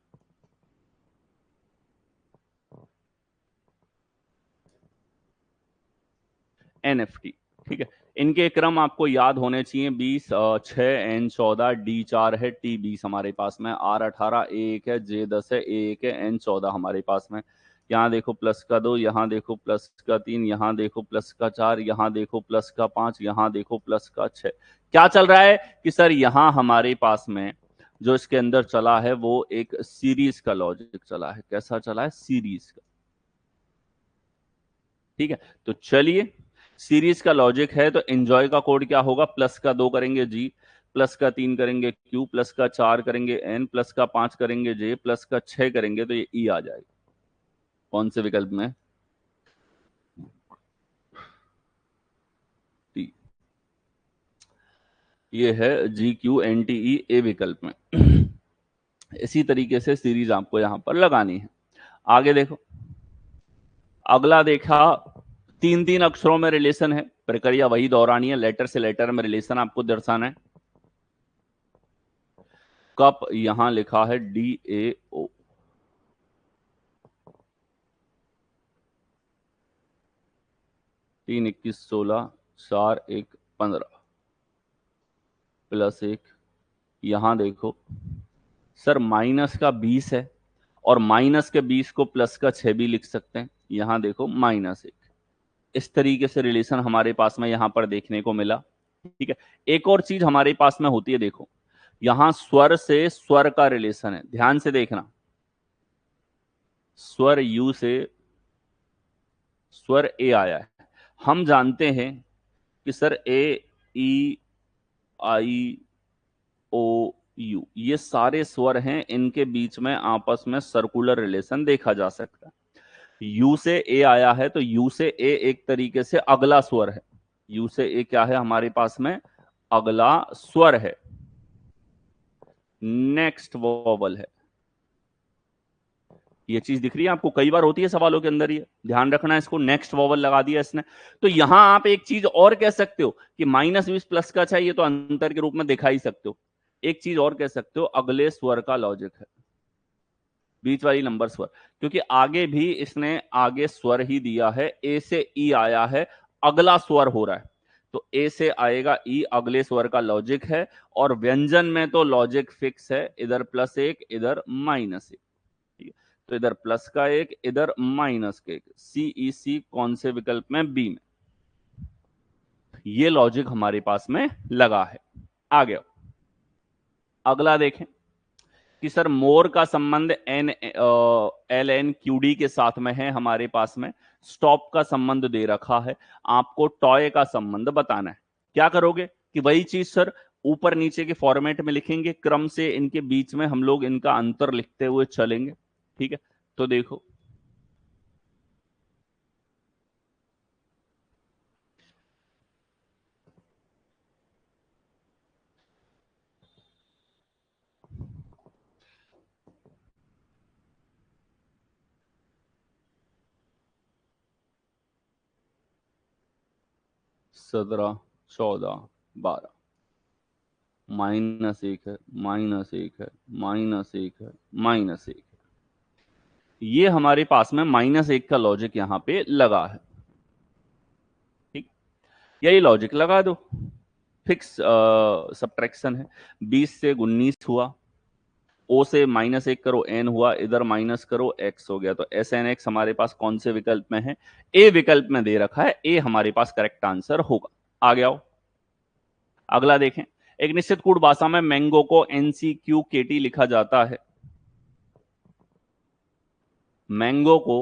एनएफटी, ठीक है। इनके क्रम आपको याद होने चाहिए, 20, 6, एन 14, डी 4 है, टी 20 हमारे पास में, आर 18, ए 1 है, जे 10 है, ए 1 है, एन 14 हमारे पास में। यहाँ देखो प्लस का 2, यहाँ देखो प्लस का 3, यहाँ देखो प्लस का 4, यहाँ देखो प्लस का 5, यहाँ देखो प्लस का 6। क्या चल रहा है कि सर यहाँ हमारे पास में जो इसके अंदर चला है वो एक सीरीज का लॉजिक चला है। कैसा चला है? सीरीज का। ठीक है, तो चलिए, सीरीज का लॉजिक है तो एंजॉय का कोड क्या होगा? प्लस का 2 करेंगे जी, प्लस का 3 करेंगे क्यू, प्लस का 4 करेंगे एन, प्लस का 5 करेंगे जे, प्लस का 6 करेंगे तो ये ई आ जाएगा। कौन से विकल्प में? टी। ये है G Q N T E A विकल्प में। इसी तरीके से सीरीज आपको यहां पर लगानी है। आगे देखो, अगला देखा, तीन तीन अक्षरों में रिलेशन है, प्रक्रिया वही दोहरानी है, लेटर से लेटर में रिलेशन आपको दर्शाना है। कप यहां लिखा है डी ए ओ, तीन 21 16, 4 1 15, प्लस 1, यहां देखो सर माइनस का 20 है, और माइनस के 20 को प्लस का 6 भी लिख सकते हैं। यहां देखो -1। इस तरीके से रिलेशन हमारे पास में यहां पर देखने को मिला। ठीक है, एक और चीज हमारे पास में होती है, देखो यहां स्वर से स्वर का रिलेशन है, ध्यान से देखना। स्वर यू से स्वर ए आया है, हम जानते हैं कि sir A E I O you ये सारे स्वर हैं, इनके बीच में आपस में सर्कुलर रिलेशन देखा जा सकता है। यू से ए आया है तो यू से ए एक तरीके से अगला स्वर है। यू से ए क्या है हमारे पास में? अगला स्वर है, नेक्स्ट वोवल है। ये चीज दिख रही है आपको? कई बार होती है सवालों के अंदर, ये ध्यान रखना है इसको। नेक्स्ट वोवल लगा दिया इसने, तो यहां आप एक चीज और कह सकते हो कि -20 प्लस का चाहिए तो अंतर के रूप में दिखा ही सकते हो। एक चीज और कह सकते हो, अगले स्वर का लॉजिक है, बीच वाली नंबर स्वर, क्योंकि आगे भी इसने आगे स्वर ही दिया है। ए से ई आया है, अगला स्वर हो रहा है, तो ए से आएगा ई, अगले स्वर का लॉजिक है। और व्यंजन में तो लॉजिक फिक्स है, इधर +1 इधर -1। ठीक है, तो इधर प्लस का 1 इधर माइनस का 1, सी ई सी कौन से विकल्प में? बी में। ये लॉजिक हमारे पास में लगा है। आ गया, अगला देखें कि सर मोर का संबंध N L N Q D के साथ में है हमारे पास में, स्टॉप का संबंध दे रखा है, आपको टॉय का संबंध बताना है। क्या करोगे कि वही चीज सर ऊपर नीचे के फॉर्मेट में लिखेंगे, क्रम से इनके बीच में हम लोग इनका अंतर लिखते हुए चलेंगे। ठीक है, तो देखो 17 14 12, -1 है, -1 है, -1 है, -1 है। ये हमारे पास में -1 का लॉजिक यहां पे लगा है। ठीक, यही लॉजिक लगा दो, फिक्स सब्ट्रैक्शन है। 20 से 19 हुआ, ओ से -1 करो एन हुआ, इधर माइनस करो एक्स हो गया, तो एस एन एक्स हमारे पास कौन से विकल्प में है? ए विकल्प में दे रखा है, ए हमारे पास करेक्ट आंसर होगा। आ गया हो, अगला देखें। एक निश्चित कूट भाषा में मैंगो को NCQKT लिखा जाता है। मैंगो को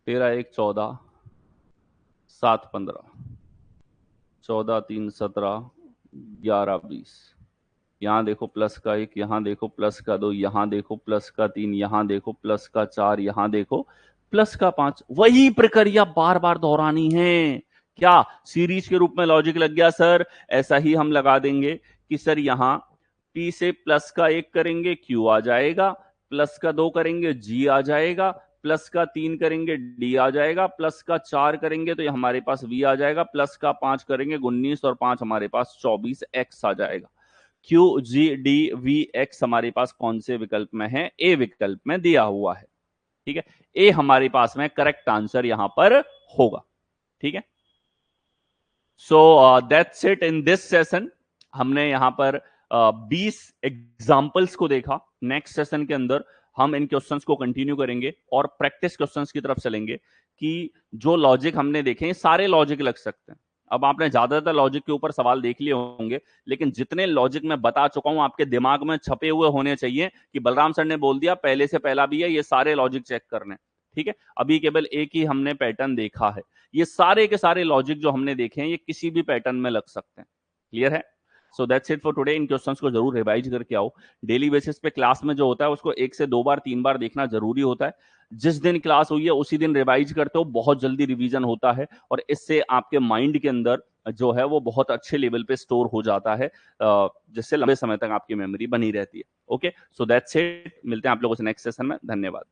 तेरह एक 14, 7 15, 14 3 17, 11 20। यहां देखो प्लस का 1, यहां देखो प्लस का 2, यहां देखो प्लस का 3, यहां देखो प्लस का 4, यहां देखो प्लस का 5। वही प्रक्रिया बार बार दोहरानी है। क्या सीरीज के रूप में लॉजिक लग गया सर? ऐसा ही हम लगा देंगे कि सर यहां P से प्लस का 1 करेंगे Q आ जाएगा, प्लस का 2 करेंगे G आ जाएगा, प्लस का 3 करेंगे डी आ जाएगा, प्लस का 4 करेंगे तो ये हमारे पास वी आ जाएगा, प्लस का 5 करेंगे 19 और 5 हमारे पास 24 एक्स आ जाएगा। Q G D V X हमारे पास कौन से विकल्प में है? ए विकल्प में दिया हुआ है। ठीक है, ए हमारे पास में करेक्ट आंसर यहां पर होगा। ठीक है, so that's it in this session. हमने यहां पर 20 एग्जाम्पल्स को देखा। नेक्स्ट सेशन के अंदर हम इन क्वेश्चंस को कंटिन्यू करेंगे और प्रैक्टिस क्वेश्चंस की तरफ चलेंगे कि जो लॉजिक हमने देखे सारे लॉजिक लग सकते हैं। अब आपने ज्यादातर लॉजिक के ऊपर सवाल देख लिए होंगे, लेकिन जितने लॉजिक मैं बता चुका हूं आपके दिमाग में छपे हुए होने चाहिए कि बलराम सर ने बोल दिया पहले से पहला भी है, ये सारे लॉजिक चेक करने। ठीक है, अभी केवल एक ही हमने पैटर्न देखा है। ये सारे के सारे लॉजिक जो हमने देखे हैं ये किसी भी पैटर्न में लग सकते हैं। क्लियर है? So that's it for today. In questions को जरूर रिवाइज करके आओ। डेली बेसिस पे क्लास में जो होता है उसको 1 से 2 बार 3 बार देखना जरूरी होता है। जिस दिन क्लास हुई है उसी दिन रिवाइज करते हो, बहुत जल्दी रिवीजन होता है और इससे आपके माइंड के अंदर जो है वो बहुत अच्छे लेवल पे स्टोर हो जाता है, जिससे लंबे समय तक आपकी मेमोरी बनी रहती है। Okay, so that's it. मिलते हैं आप लोगों से नेक्स्ट सेशन में। धन्यवाद।